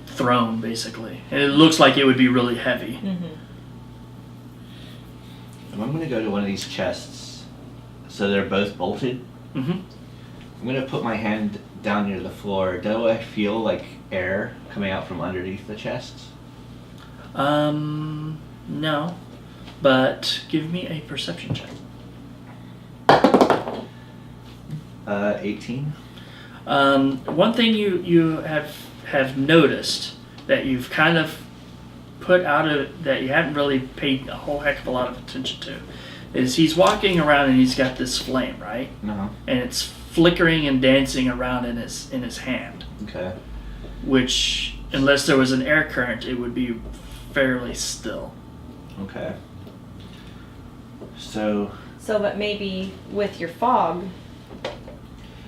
throne basically, and it looks like it would be really heavy. Mm-hmm. I'm going to go to one of these chests. So they're both bolted. Mm-hmm. I'm going to put my hand down near the floor. Do I feel like air coming out from underneath the chests? No, but give me a perception check. 18. One thing you have noticed that you've kind of put out of that you hadn't really paid a whole heck of a lot of attention to is he's walking around and he's got this flame, right? No. And it's flickering and dancing around in his hand, Okay. which, unless there was an air current, it would be fairly still. Okay. So, but maybe with your fog,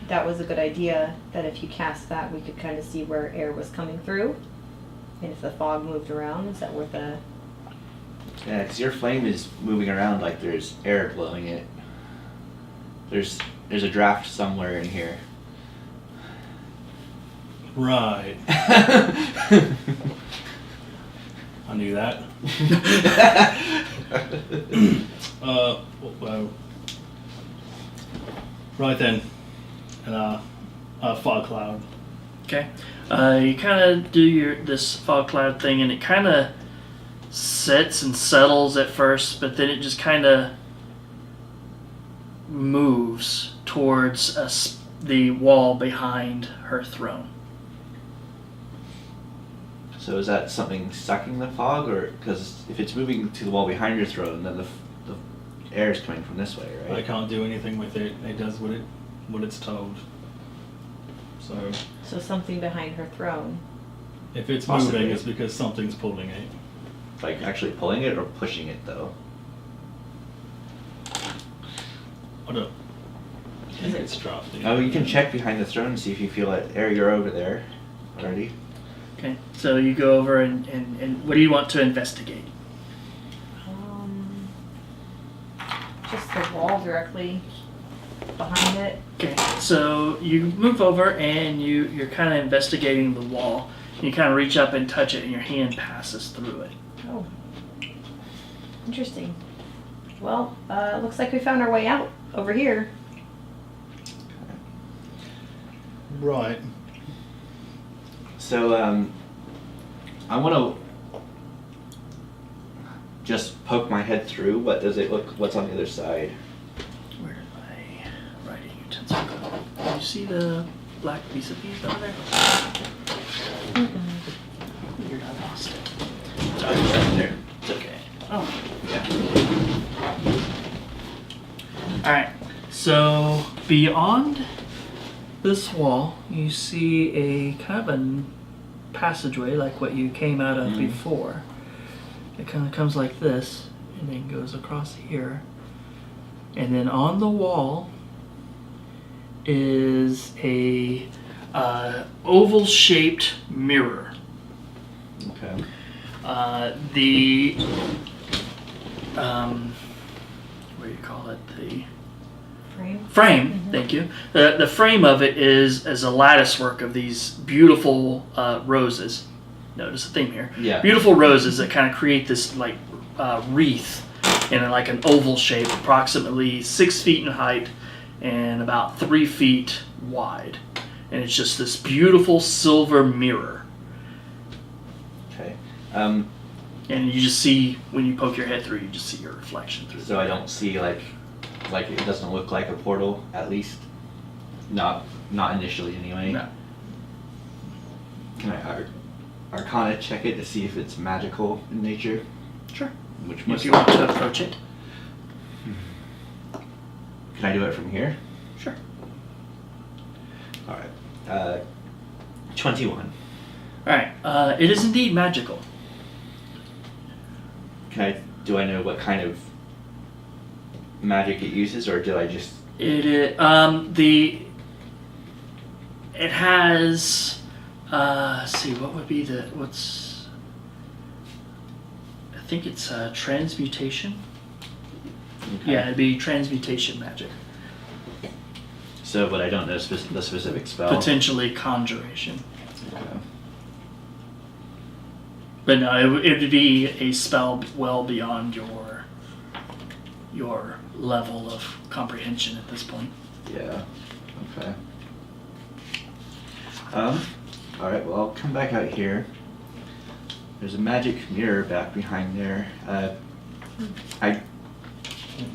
that was a good idea, that if you cast that, we could kind of see where air was coming through. And if the fog moved around, is that worth a... yeah, because your flame is moving around like there's air blowing it. There's a draft somewhere in here. Right. I knew that. Well, right then, and fog cloud. Okay. You kind of do this fog cloud thing, and it kind of sits and settles at first, but then it just kind of moves towards the wall behind her throne. So is that something sucking the fog, or because if it's moving to the wall behind your throne, then the air is coming from this way, right? I can't do anything with it. It does what it's told. So something behind her throne. if it's Possibly. moving, it's because something's pulling it. Like actually pulling it or pushing it though? I don't. I think it's drafting. Oh, you can check behind the throne and see if you feel it. Air, you're over there already. Okay, so you go over and what do you want to investigate? Just the wall directly behind it. Okay, so you move over and you're kind of investigating the wall. You kind of reach up and touch it, and your hand passes through it. Oh, interesting. Well, looks like we found our way out over here. Right. So I want to just poke my head through. What does it look? What's on the other side? Where did my writing utensil go? Can you see the black piece of piece over there? Weird, I lost it. Sorry, right there. It's okay. Oh. Yeah. Alright, so beyond this wall, you see a kind of a passageway like what you came out of before. It kind of comes like this and then goes across here. And then on the wall is a oval-shaped mirror. Okay. The what do you call it? The frame. Thank you. The frame of it is a lattice work of these beautiful roses. Notice the theme here. Yeah. Beautiful roses that kind of create this like wreath in like an oval shape, approximately 6 feet in height and about 3 feet wide. And it's just this beautiful silver mirror. Okay. And you just see, when you poke your head through, you just see your reflection through. So I don't see like it doesn't look like a portal, at least not initially anyway. No. Can I Arcana check it to see if it's magical in nature? Sure. Which If must you want to approach it. Can I do it from here? Sure. All right. 21. Alright, it is indeed magical. Do I know what kind of magic it uses, or do I just? It has let's see, what would be I think it's transmutation. Okay. Yeah, it'd be transmutation magic. So, but I don't know the specific spell. Potentially conjuration. Okay. But no, it would be a spell well beyond your level of comprehension at this point. Yeah. Okay. All right. Well, I'll come back out here. There's a magic mirror back behind there.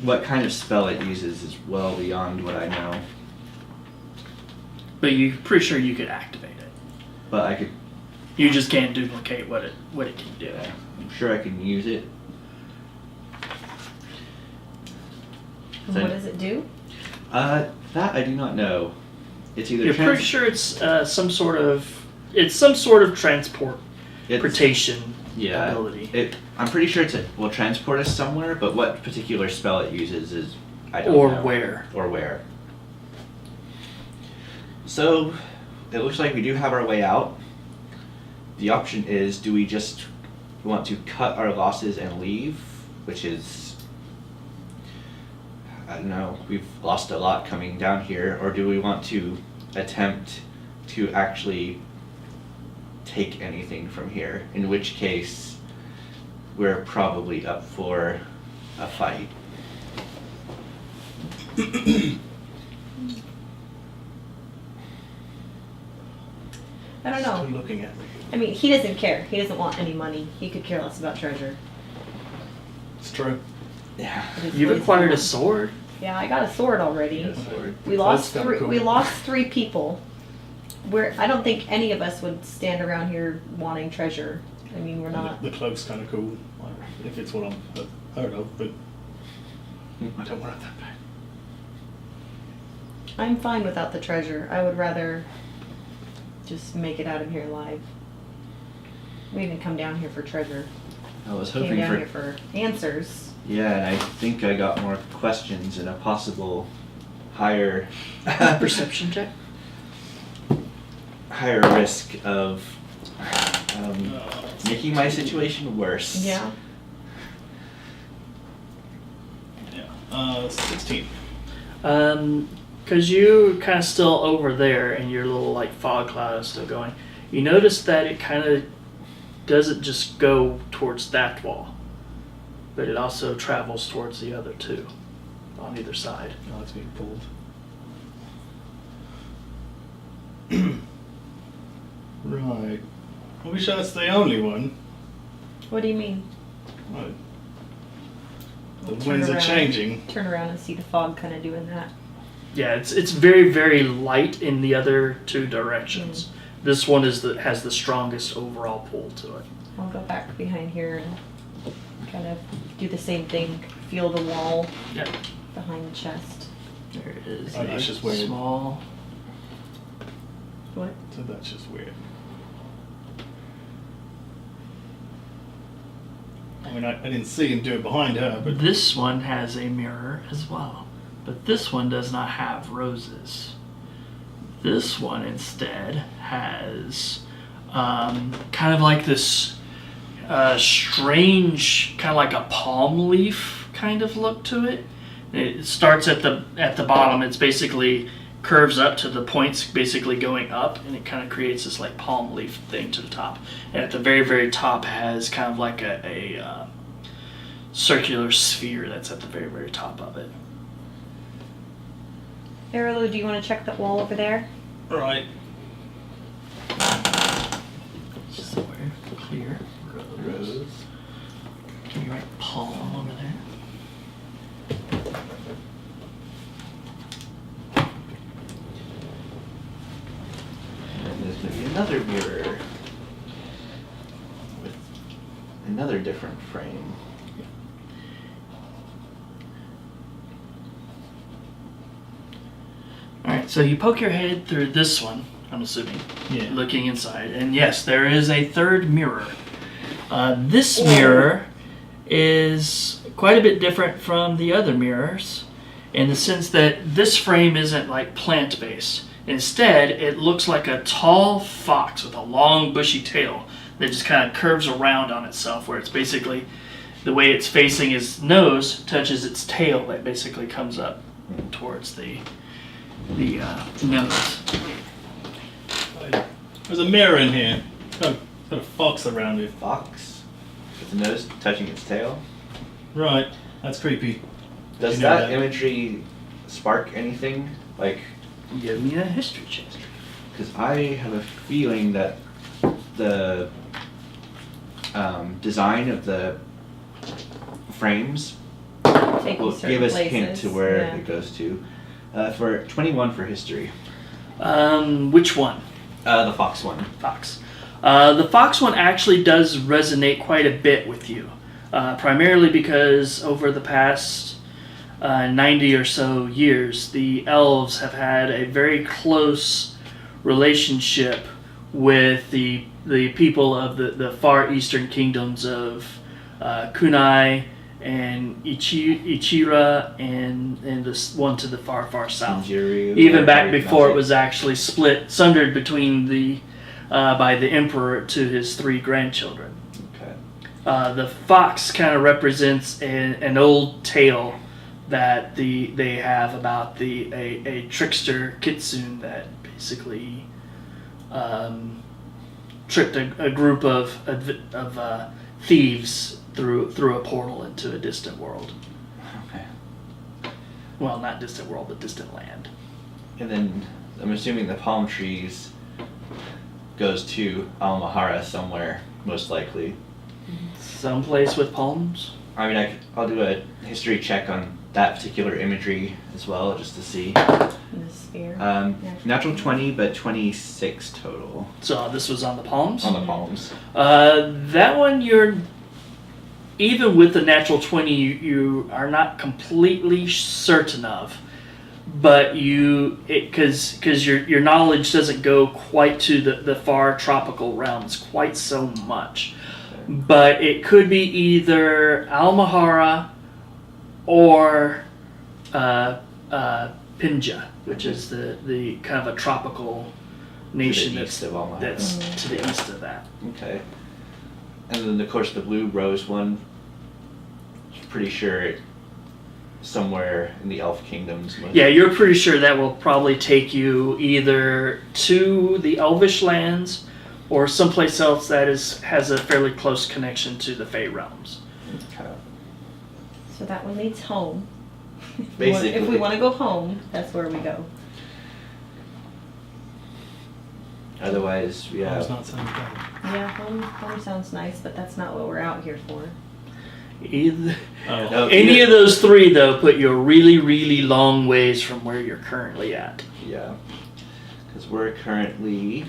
What kind of spell it uses is well beyond what I know. But you're pretty sure you could activate it. But I could. You just can't duplicate what it can do. I'm sure I can use it. And what does it do? That I do not know. It's either You're pretty sure it's some sort of transportation ability. I'm pretty sure it will transport us somewhere, but what particular spell it uses is I don't Or know. where. Or where. So it looks like we do have our way out. The option is, do we just want to cut our losses and leave, which is, I don't know, we've lost a lot coming down here, or do we want to attempt to actually take anything from here, in which case we're probably up for a fight. I don't Still know. looking at me. I mean, he doesn't care. He doesn't want any money. He could care less about treasure. It's true. Yeah. It is You've what he's acquired a want. sword. Yeah, I got a sword already. Yeah, We That's lost kinda three. cool. We lost 3 people. I don't think any of us would stand around here wanting treasure. I mean, we're not. The cloak's kind of cool, like, if it's what I'm heard of, but I don't want it that bad. I'm fine without the treasure. I would rather just make it out of here alive. We didn't come down here for treasure. I was Came hoping down here for, for answers. yeah, and I think I got more questions and a possible higher Perception check. higher risk of making my situation worse. Yeah. Yeah. 16. Because you kind of still over there and your little like fog cloud is still going, you notice that it kind of doesn't just go towards that wall, but it also travels towards the other two on either side. Oh, it's being pulled. Right. Are we sure that's the only one? What do you mean? Right. The I'll turn winds are around. changing. Turn around and see the fog kind of doing that. Yeah, it's very very light in the other two directions. This one has the strongest overall pull to it. I'll go back behind here and kind of do the same thing. Feel the wall Yeah, behind the chest. there it is. Oh, that's just weird. Small. What? So that's just weird. I mean, I didn't see him do it behind her, but This one has a mirror as well, but this one does not have roses. This one instead has kind of like this strange, kind of like a palm leaf kind of look to it. It starts at the bottom. It's basically curves up to the points basically going up, and it kind of creates this like palm leaf thing to the top. And at the very very top has kind of like a circular sphere that's at the very very top of it. Arilu, do you want to check that wall over there? right. Somewhere clear rose. Can you write palm over there? And there's going to be another mirror with another different frame. Alright, so you poke your head through this one, I'm assuming, Yeah. looking inside. And yes, there is a third mirror. This mirror is quite a bit different from the other mirrors in the sense that this frame isn't like plant-based. Instead, it looks like a tall fox with a long bushy tail that just kind of curves around on itself, where it's basically the way it's facing its nose touches its tail that basically comes up towards the nose. There's a mirror in here. Got a fox around it. Fox with the nose touching its tail. Right. That's creepy. Does You know that that. imagery spark anything? Like, Give me a history check. because I have a feeling that the design of the frames Take will you certain give us a places. hint to where yeah. it goes to. For 21 for history. Which one? The fox one. Fox. The fox one actually does resonate quite a bit with you, primarily because over the past 90 or so years, the elves have had a very close relationship with the people of the far eastern kingdoms of Kunai and Ichira and this one to the far south. Jinjiru, Even back or before it Nazi. was actually sundered between by the emperor to his 3 grandchildren. Okay. The fox kind of represents an old tale that they have about a trickster kitsune that basically tricked a group of thieves through a portal into a distant world. Okay. Well, not distant world, but distant land. And then I'm assuming the palm trees goes to Almahara somewhere, most likely. Someplace with palms. I mean, I'll do a history check on that particular imagery as well, just to see. In the sphere. Natural 20, but 26 total So this was on the palms. on the palms. That one, you're even with the natural 20, you are not completely certain of, but because your knowledge doesn't go quite to the far tropical realms quite so much, but it could be either Almahara or Pinja, which is the kind of a tropical nation To the east of Almahara. that's to the east of that. Okay. And then, of course, the blue rose one, pretty sure it somewhere in the elf kingdoms. Yeah, you're pretty sure that will probably take you either to the elvish lands or someplace else that has a fairly close connection to the Fey realms. Okay. So that one leads home. Basically. If we want to go home, that's where we go. Otherwise, Does yeah. not sound bad. Yeah, home sounds nice, but that's not what we're out here for. Either, Oh. No, any either- of those 3, though, put you a really, really long ways from where you're currently at. Yeah. Because we're currently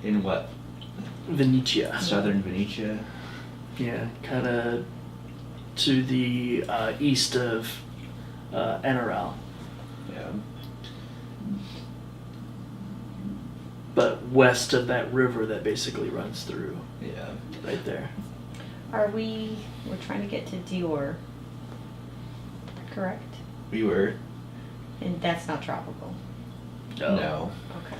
in what? Venetia. Southern Venetia? Yeah, kind of to the east of Eneral, Yeah. but west of that river that basically runs through Yeah. right there. We're trying to get to Dior, correct? We were. And that's not tropical. No. Okay.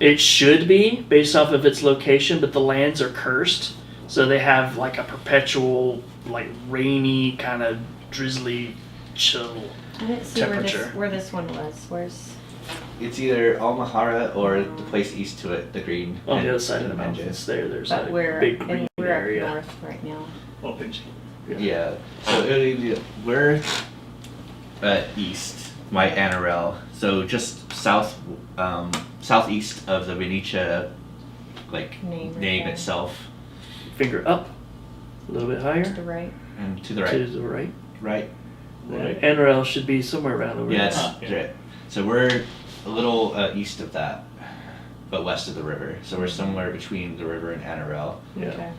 It should be based off of its location, but the lands are cursed, so they have like a perpetual, like rainy, kind of drizzly, chill. I didn't see Temperature. where this one was. Where's? It's either Almahara or the place east to it, the green. On the and- other side of the and mountains, there's But a we're big green we're up area. north right now. Well, pinchy. Yeah. So we're east, my Anarel. So just southeast of the Venetia, like Name right there. itself, Finger up, a little bit higher, To the right. and to the to right. the right. Right. Right. NRL should be somewhere around over Yes. there. yeah. Right. So we're a little east of that, but west of the river. So we're somewhere between the river and Anarel. Yeah. Okay.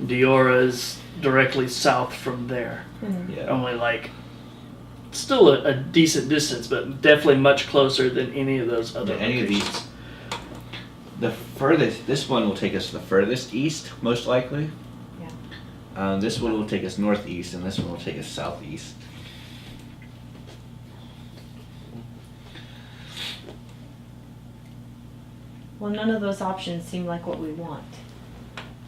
Diora is directly south from there. Mhm. Yeah. Only like, still a decent distance, but definitely much closer than any of those other Any of locations. these. The furthest, this one will take us the furthest east, most likely. Yeah. This one will take us northeast, and this one will take us southeast. Well, none of those options seem like what we want.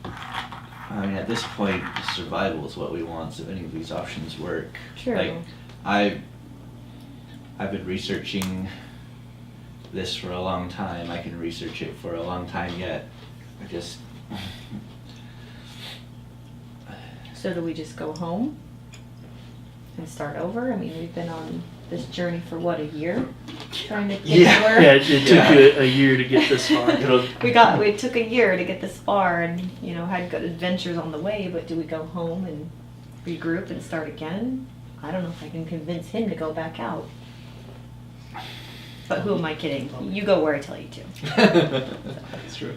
I mean, at this point, survival is what we want, so any of these options work. True. Like, I've been researching this for a long time. I can research it for a long time yet. I just... So do we just go home and start over? I mean, we've been on this journey for what, a year? Trying to get Yeah. to where Yeah, it took Yeah. you a year to get this far. we took a year to get this far and, you know, had good adventures on the way, but do we go home and regroup and start again? I don't know if I can convince him to go back out. But who am I kidding? You go where I tell you to. That's true.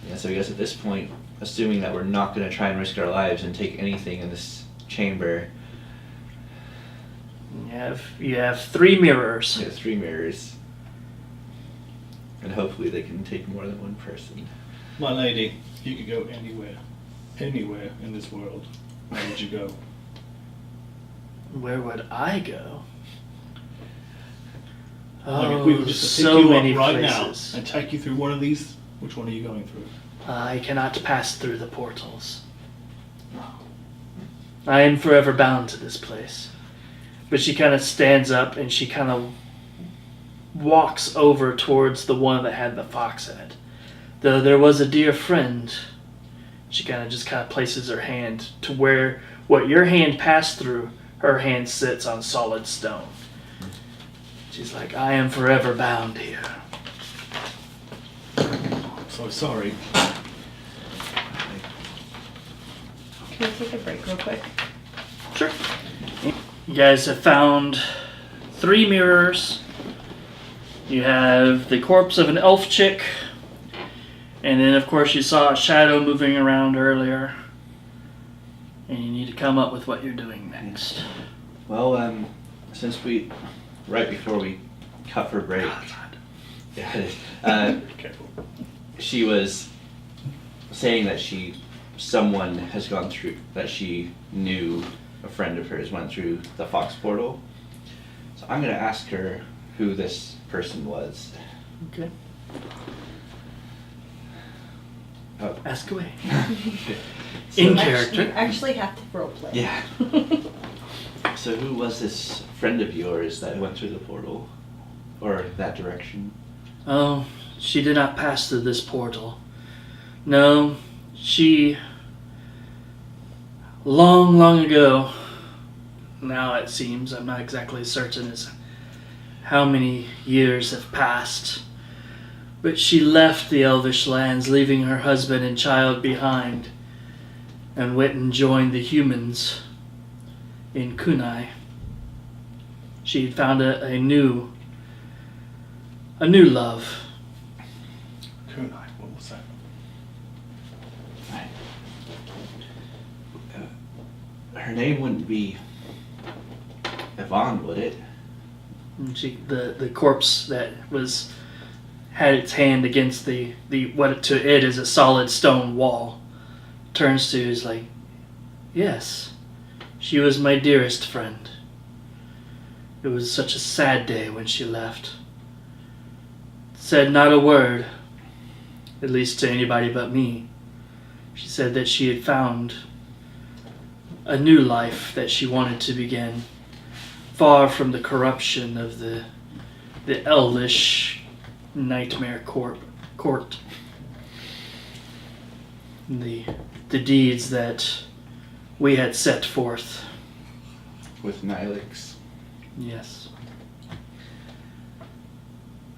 Yeah, so I guess at this point, assuming that we're not going to try and risk our lives and take anything in this chamber. You have 3 mirrors. We have 3 mirrors. And hopefully they can take more than one person. My lady, if you could go anywhere in this world, where would you go? Where would I go? Like Oh, if we were just to pick so you many up right places. now and take you through one of these, which one are you going through? I cannot pass through the portals. I am forever bound to this place. But she kind of stands up and she kind of walks over towards the one that had the fox in it. Though there was a dear friend, she kind of places her hand to where what your hand passed through, her hand sits on solid stone. She's like, I am forever bound here. So sorry. Can we take a break real quick? Sure. You guys have found 3 mirrors. You have the corpse of an elf chick. And then, of course, you saw a shadow moving around earlier. And you need to come up with what you're doing next. Well, since right before we cut for break, Careful. she was saying that someone has gone through, that she knew a friend of hers went through the Fox portal. So I'm going to ask her who this person was. Okay. Oh. Ask away. So- In character. You actually have to roleplay. Yeah. So who was this friend of yours that went through the portal? Or that direction? Oh, she did not pass through this portal. No, she... Long ago, now it seems, I'm not exactly certain as how many years have passed, but she left the Elvish lands, leaving her husband and child behind, and went and joined the humans in Keone. She had found a new love. Kunai, what was that? Her name wouldn't be Yvonne, would it? And the corpse that had its hand against the what to it is a solid stone wall, turns to you is like, yes, she was my dearest friend. It was such a sad day when she left. Said not a word, at least to anybody but me. She said that she had found a new life that she wanted to begin, far from the corruption of the elvish nightmare court. The deeds that we had set forth. With Nihilix. Yes.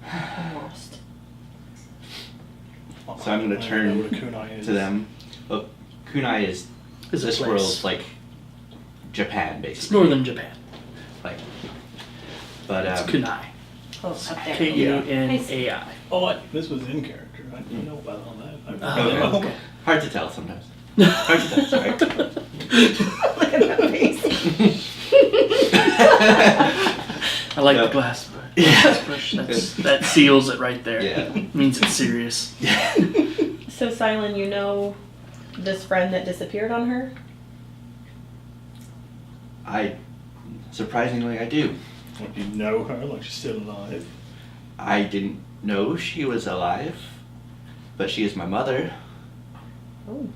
I'm lost. So I'm going to I turn don't know what a kunai is. to them. Well, Kunai is Is a this place. world's like Japan, basically. It's northern Japan. Like, but It's Keone. Oh, up there. Keunai. Oh, this was in character. I didn't know about all that. Oh, okay. hard to tell sometimes. Hard to tell. Sorry. Look at that face. I like No. the glass brush. Yeah. Glass brush. That seals it right there. Yeah. Means it's serious. So, Sylen, you know this friend that disappeared on her? Surprisingly, I do. Like you know her, like she's still alive. I didn't know she was alive, but she is my mother. Oh.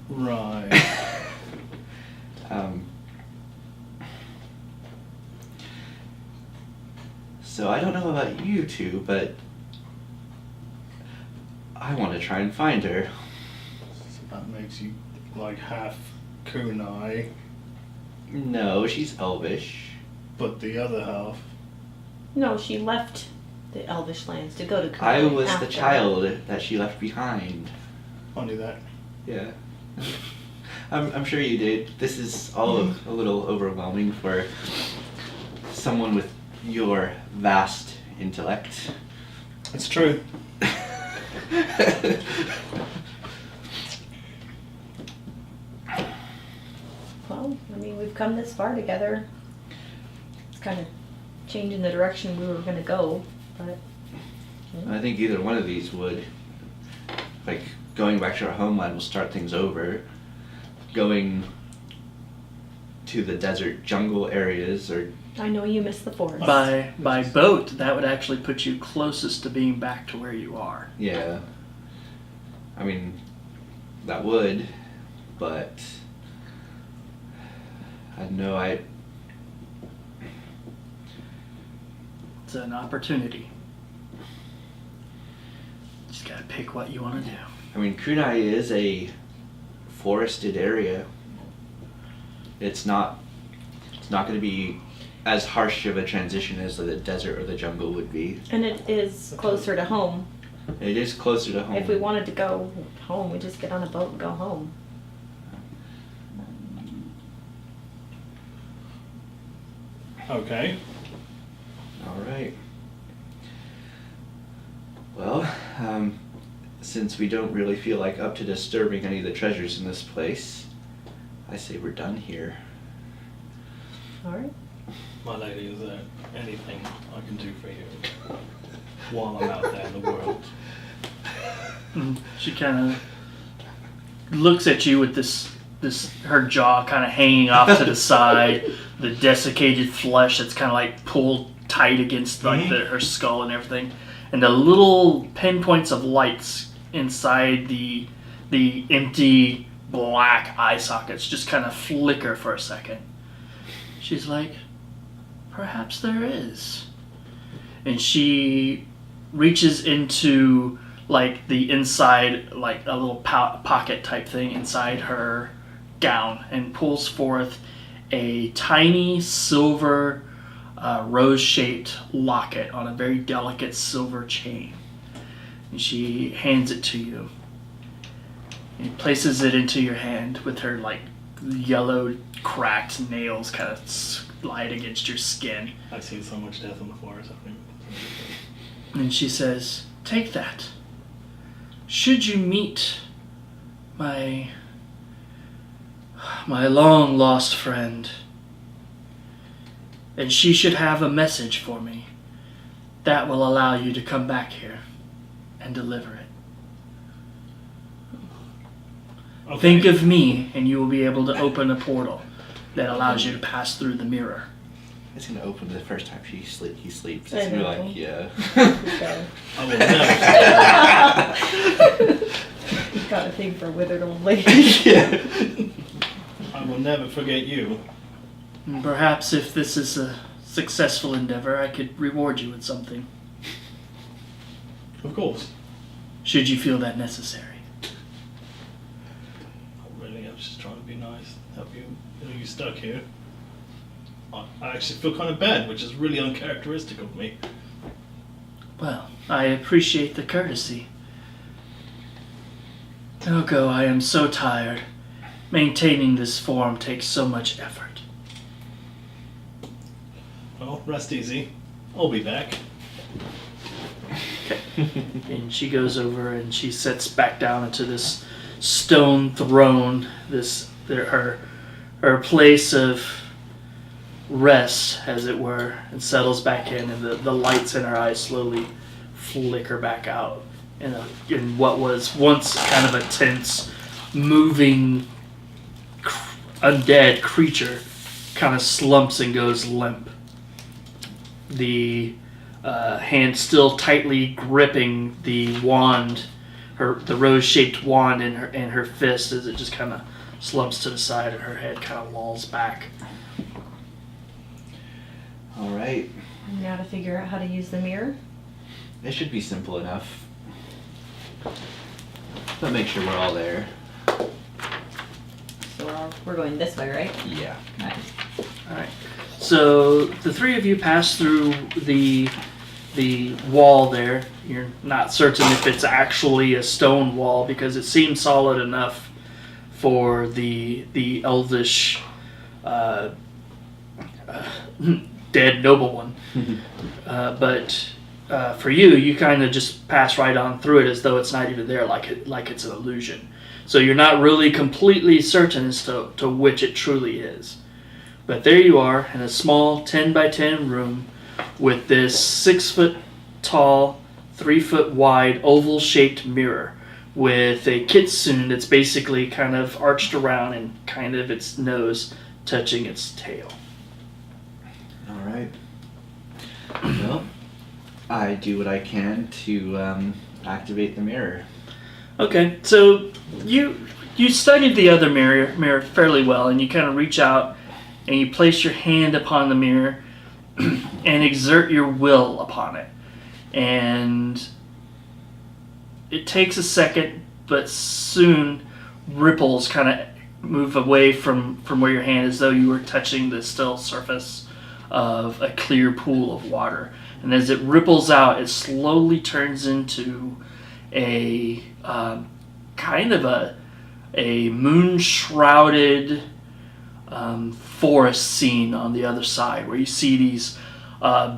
Right. So I don't know about you two, but I want to try and find her. So that makes you like half kunai, No, she's elvish. but the other half. No, she left the Elvish lands to go to Keone I was after. the child that she left behind. I knew that. Yeah. I'm sure you did. This is all a little overwhelming for someone with your vast intellect. It's true. Well, I mean, we've come this far together. It's kind of changing the direction we were going to go, but I think either one of these would. Like, going back to our homeland will start things over. Going to the desert jungle areas, or I know you miss the forest. By boat, that would actually put you closest to being back to where you are. yeah. I mean, that would, but I know It's an opportunity. Just gotta pick what you want to do. I mean, Kunai is a forested area. It's not going to be as harsh of a transition as the desert or the jungle would be. And it is closer to home. It is closer to home. If we wanted to go home, we just get on a boat and go home. Okay. All right. Well, since we don't really feel like up to disturbing any of the treasures in this place, I say we're done here. All right. My lady, is there anything I can do for you while I'm out there in the world? And she kind of looks at you with this her jaw kind of hanging off to the side, the desiccated flesh that's kind of like pulled tight against like her skull and everything, and the little pinpoints of lights inside the empty black eye sockets just kind of flicker for a second. She's like, perhaps there is. And she reaches into like the inside, like a little pocket type thing inside her gown and pulls forth a tiny silver rose-shaped locket on a very delicate silver chain. And she hands it to you. And places it into your hand with her like yellow cracked nails kind of slide against your skin. I've seen so much death in the forest, I think. And she says, take that. Should you meet my long lost friend, and she should have a message for me, that will allow you to come back here and deliver it. Okay. Think of me, and you will be able to open a portal that allows you to pass through the mirror. It's gonna open the first time he sleeps. I It's gonna be know. like, yeah. Okay. I will never forget You've got a thing for withered old ladies. Yeah. I will never forget you. And perhaps if this is a successful endeavor, I could reward you with something, Of course. should you feel that necessary. Really, I was just trying to be nice, help you. You know, you're stuck here. I actually feel kind of bad, which is really uncharacteristic of me. Well, I appreciate the courtesy. Oko, I am so tired. Maintaining this form takes so much effort. Well, rest easy. I'll be back. And she goes over and she sits back down into this stone throne, her place of rest, as it were, and settles back in, and the lights in her eyes slowly flicker back out. In what was once kind of a tense, moving, undead creature kind of slumps and goes limp. The hand still tightly gripping the wand, the rose-shaped wand in her fist, as it just kind of slumps to the side and her head kind of lolls back. All right. Now to figure out how to use the mirror. It should be simple enough. But make sure we're all there. So we're going this way, right? Yeah. Okay. All right. So the three of you pass through the wall there. You're not certain if it's actually a stone wall because it seems solid enough for the elvish dead nobleman. But for you kind of just pass right on through it as though it's not even there, like it's an illusion. So you're not really completely certain as to which it truly is. But there you are in a small 10 by 10 room with this 6 foot tall, 3 foot wide oval shaped mirror with a kitsune that's basically kind of arched around and kind of its nose touching its tail. All right. Well, I do what I can to activate the mirror. Okay, so you studied the other mirror fairly well, and you kind of reach out and you place your hand upon the mirror and exert your will upon it. And it takes a second, but soon ripples kind of move away from where your hand, as though you were touching the still surface of a clear pool of water. And as it ripples out, it slowly turns into a kind of a moon-shrouded forest scene on the other side, where you see these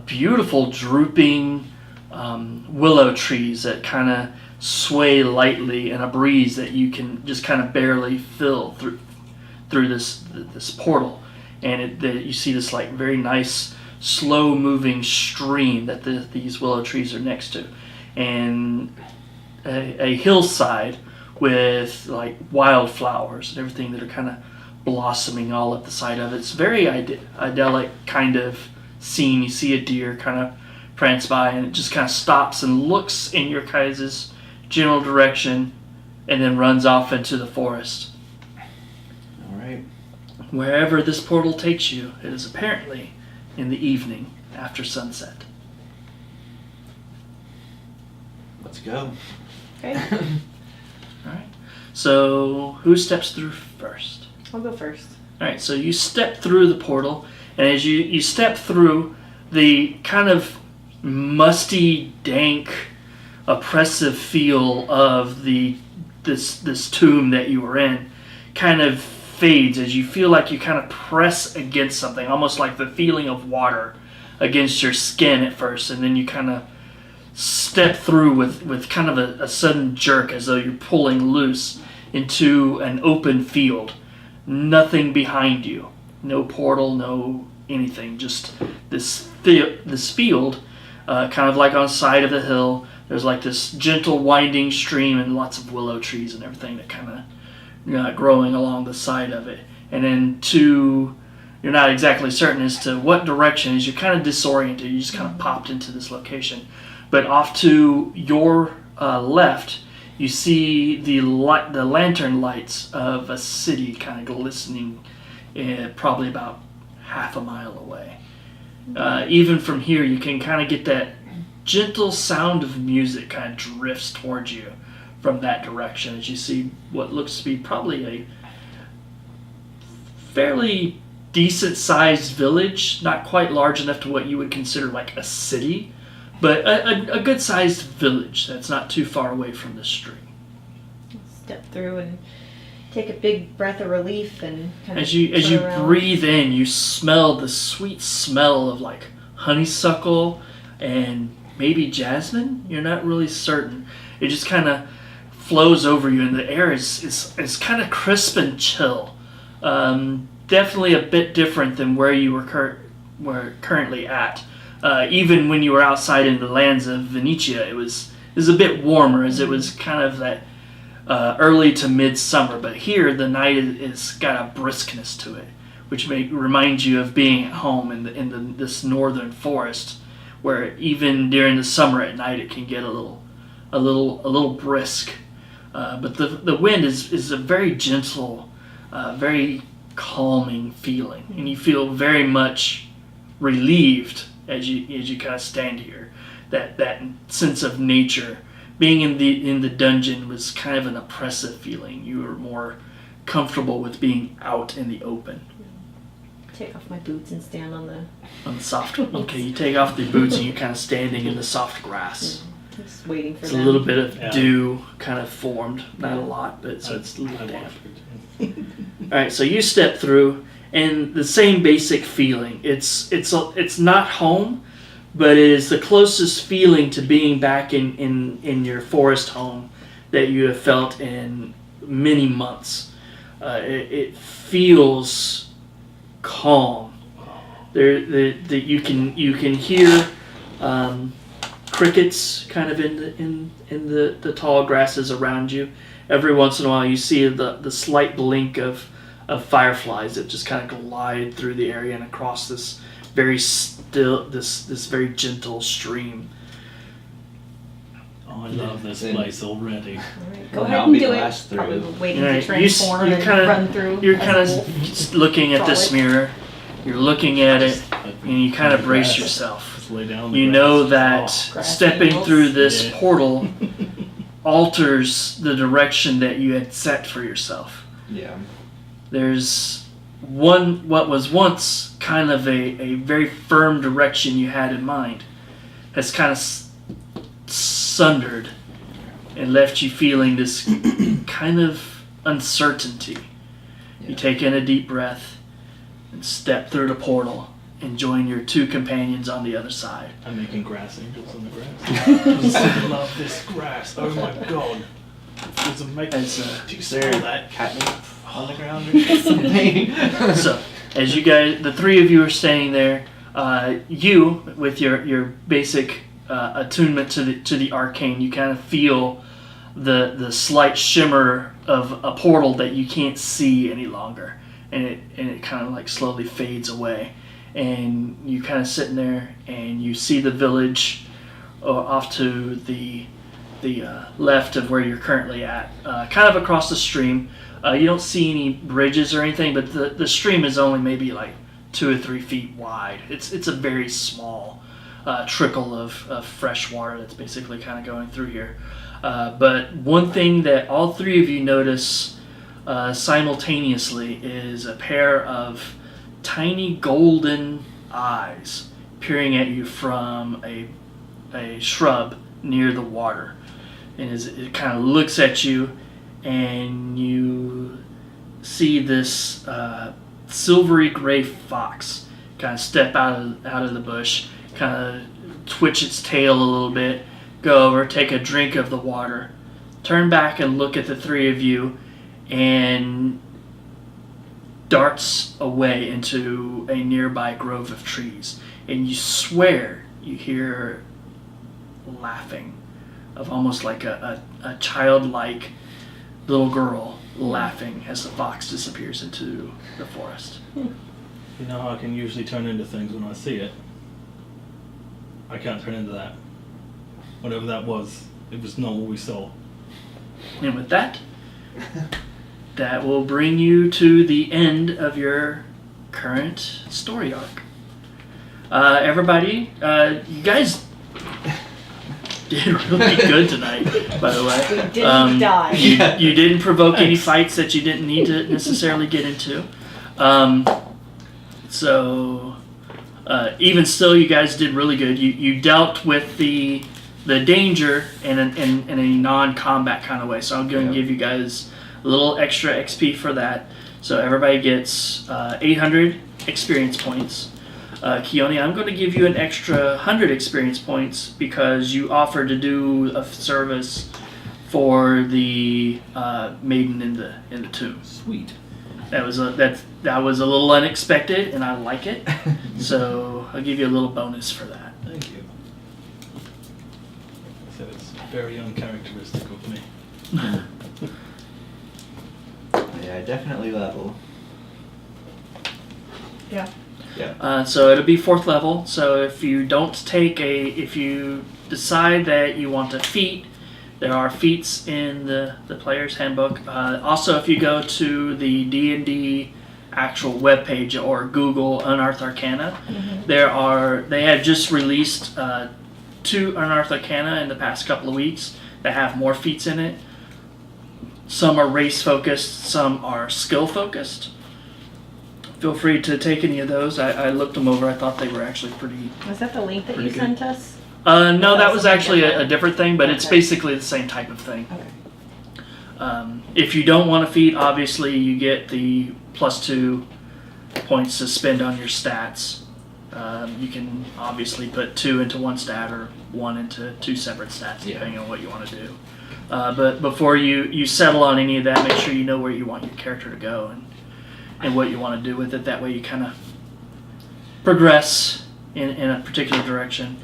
beautiful drooping willow trees that kind of sway lightly in a breeze that you can just kind of barely feel through this portal. And you see this like very nice slow-moving stream that these willow trees are next to, and a hillside with like wildflowers and everything that are kind of blossoming all up the side of it. It's very idyllic kind of scene. You see a deer kind of prance by, and it just kind of stops and looks in your guys' general direction and then runs off into the forest. All right. Wherever this portal takes you, it is apparently in the evening after sunset. Let's go. Okay, All right. So who steps through first? I'll go first. All right. So you step through the portal, and as you step through, the kind of musty, dank, oppressive feel of this tomb that you were in kind of fades as you feel like you kind of press against something, almost like the feeling of water against your skin at first, and then you kind of step through with kind of a sudden jerk, as though you're pulling loose into an open field. Nothing behind you. No portal, no anything. Just this field, kind of like on the side of the hill. There's like this gentle winding stream and lots of willow trees and everything that kind of growing along the side of it. And then you're not exactly certain as to what direction, as you're kind of disoriented. You just kind of popped into this location. But off to your left, you see the lantern lights of a city kind of glistening probably about half a mile away. Even from here, you can kind of get that gentle sound of music kind of drifts towards you from that direction, as you see what looks to be probably a fairly decent-sized village, not quite large enough to what you would consider like a city, but a good-sized village that's not too far away from the stream. Step through and take a big breath of relief and kind of As you breathe in, you smell the sweet smell of like honeysuckle and maybe jasmine. You're not really certain. It just kind of flows over you, and the air is kind of crisp and chill. Definitely a bit different than where you were currently at. Even when you were outside in the lands of Venetia, it was a bit warmer, as it was kind of that early to midsummer. But here, the night is got a briskness to it, which may remind you of being at home in this northern forest, where even during the summer at night it can get a little brisk. But the wind is a very gentle, very calming feeling, and you feel very much relieved as you kind of stand here. That sense of nature. Being in the dungeon was kind of an oppressive feeling. You were more comfortable with being out in the open. take off my boots and stand on the soft. Okay, you take off the boots and you're kind of standing in the soft grass. just waiting for It's them. a little bit of dew kind of formed, not a lot, but so it's a little I damp. watched All right, so you step through, and the same basic feeling. It's not home, but it is the closest feeling to being back in your forest home that you have felt in many months. It feels calm. You can hear crickets kind of in the tall grasses around you. Every once in a while, you see the slight blink of fireflies that just kind of glide through the area and across this very still, this very gentle stream. Oh, I love this place already. All right, go Well, ahead now and be do the it. last through. Probably waiting All to right, transform and run through. You're as kind a of wolf. looking at this Frolic. mirror. You're looking at it, and you kind of brace yourself. Just lay down on the You grass. know that grass stepping heels. through this Yeah. portal alters the direction that you had set for yourself. Yeah. There's what was once kind of a very firm direction you had in mind has kind of sundered and left you feeling this kind of uncertainty. Yeah. You take in a deep breath and step through the portal and join your two companions on the other side. I'm making grass angels on the grass. I love this grass. Oh my god. It's amazing. Do you smell that? Catnip on the ground or something? So, as you guys, the three of you are staying there, you, with your basic attunement to the arcane, you kind of feel the slight shimmer of a portal that you can't see any longer, and it kind of like slowly fades away, and you kind of sitting there and you see the village off to the left of where you're currently at, kind of across the stream. You don't see any bridges or anything, but the stream is only maybe like 2 or 3 feet wide. It's a very small trickle of fresh water that's basically kind of going through here. But one thing that all three of you notice simultaneously is a pair of tiny golden eyes peering at you from a shrub near the water. And as it kind of looks at you, and you see this silvery gray fox kind of step out of the bush, kind of twitch its tail a little bit, go over, take a drink of the water, turn back and look at the three of you, and darts away into a nearby grove of trees. And you swear you hear laughing of almost like a childlike little girl laughing as the fox disappears into the forest. You know how I can usually turn into things when I see it? I can't turn into that. Whatever that was, it was not what we saw. And with that, that will bring you to the end of your current story arc. Everybody, you guys did really good tonight, by the way. We didn't die. You didn't provoke any fights that you didn't need to necessarily get into. So even still, you guys did really good. You dealt with the danger in a non-combat kind of way. So I'm going to give you guys a little extra XP for that. So everybody gets 800 experience points. Keone, I'm going to give you an extra 100 experience points because you offered to do a service for the maiden in the tomb. Sweet. That was a little unexpected, and I like it. So I'll give you a little bonus for that. Thank you. I said it's very uncharacteristic of me. Yeah, definitely level. Yeah. Yeah. So it'll be 4th level. So if you decide that you want a feat, there are feats in the player's handbook. Also, if you go to the D&D actual webpage or Google Unearthed Arcana, they have just released 2 Unearthed Arcana in the past couple of weeks that have more feats in it. Some are race focused, some are skill focused. Feel free to take any of those. I looked them over. I thought they were actually pretty... Was that the link that you Pretty sent us? No, that was something actually a different? different thing, but it's Okay. basically the same type of thing. Okay. If you don't want to feed, obviously you get the +2 points to spend on your stats. You can obviously put 2 into one stat or 1 into 2 separate stats, Yeah. depending on what you want to do. But before you settle on any of that, make sure you know where you want your character to go and what you want to do with it. That way you kind of progress in a particular direction.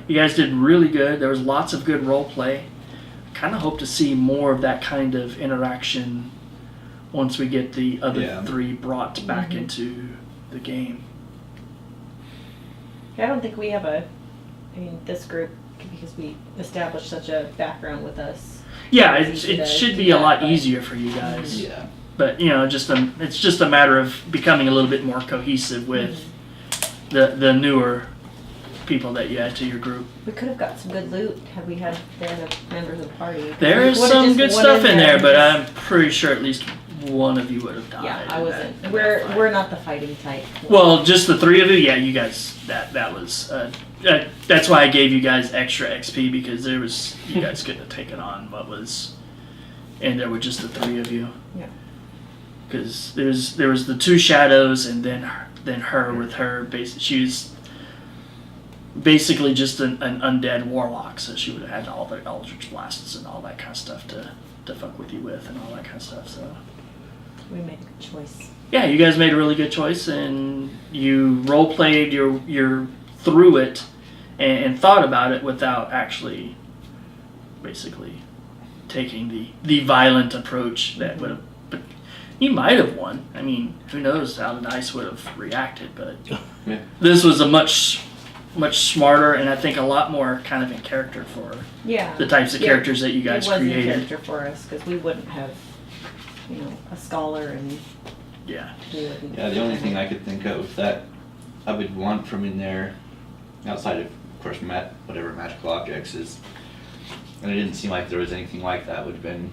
You guys did really good. There was lots of good role play. Kind of hope to see more of that kind of interaction once we get the other 3 brought back into the game. I don't think we have this group, because we established such a background with us. Yeah, It's easy it to should do be a that, lot but- easier for you guys. Yeah. But it's just a matter of becoming a little bit more cohesive with the newer people that you add to your group. We could have got some good loot had we had the other members of the party. There is We would've some just good went stuff in there, and but just- I'm pretty sure at least one of you would have died. Yeah, I in wasn't. that- in that We're fight. not the fighting type. Well, just the 3 of you. Yeah, you guys. That was. That's why I gave you guys extra XP, because you guys couldn't have taken on what was, and there were just the 3 of you. Yeah. Because there was the 2 shadows, and then her with her she was basically just an undead warlock, so she would have had all the eldritch blasts and all that kind of stuff to fuck with you with and all that kind of stuff. So We made a good choice. yeah, you guys made a really good choice, and you role played your through it and thought about it without actually basically taking the violent approach that would have. But you might have won. I mean, who knows how the dice would have reacted? But Yeah. this was a much smarter, and I think a lot more kind of in character for Yeah. the types of characters that you guys it was in created. character for us, because we wouldn't have, a scholar, and Yeah. we wouldn't. Yeah, the only thing I could think of that I would want from in there, outside of course, whatever magical objects is, and it didn't seem like there was anything like that, would have been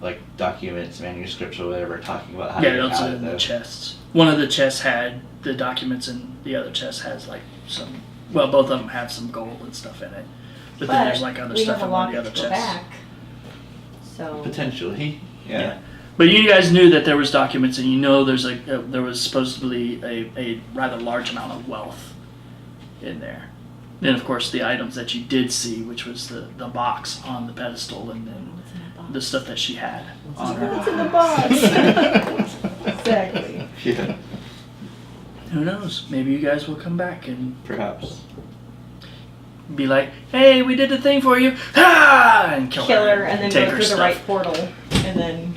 like documents, manuscripts, or whatever, talking about how to Yeah, get those out are of the the... chests. One of the chests had the documents, and the other chest has like some. Well, both of them have some gold and stuff in it, but then there's like other we stuff have in a one of the locket other to go chests. back. So Potentially, yeah. But you guys knew that there was documents, and there was supposedly a rather large amount of wealth in there. Then, of course, the items that you did see, which was the box on the pedestal, and then what's in that box? the stuff that she had on her. What's in the box? Exactly. Yeah, Who knows? Maybe you guys will come back and perhaps. be like, "Hey, we did the thing for you!" Ah! And kill Kill her, her and then take go her through the stuff. right portal, and then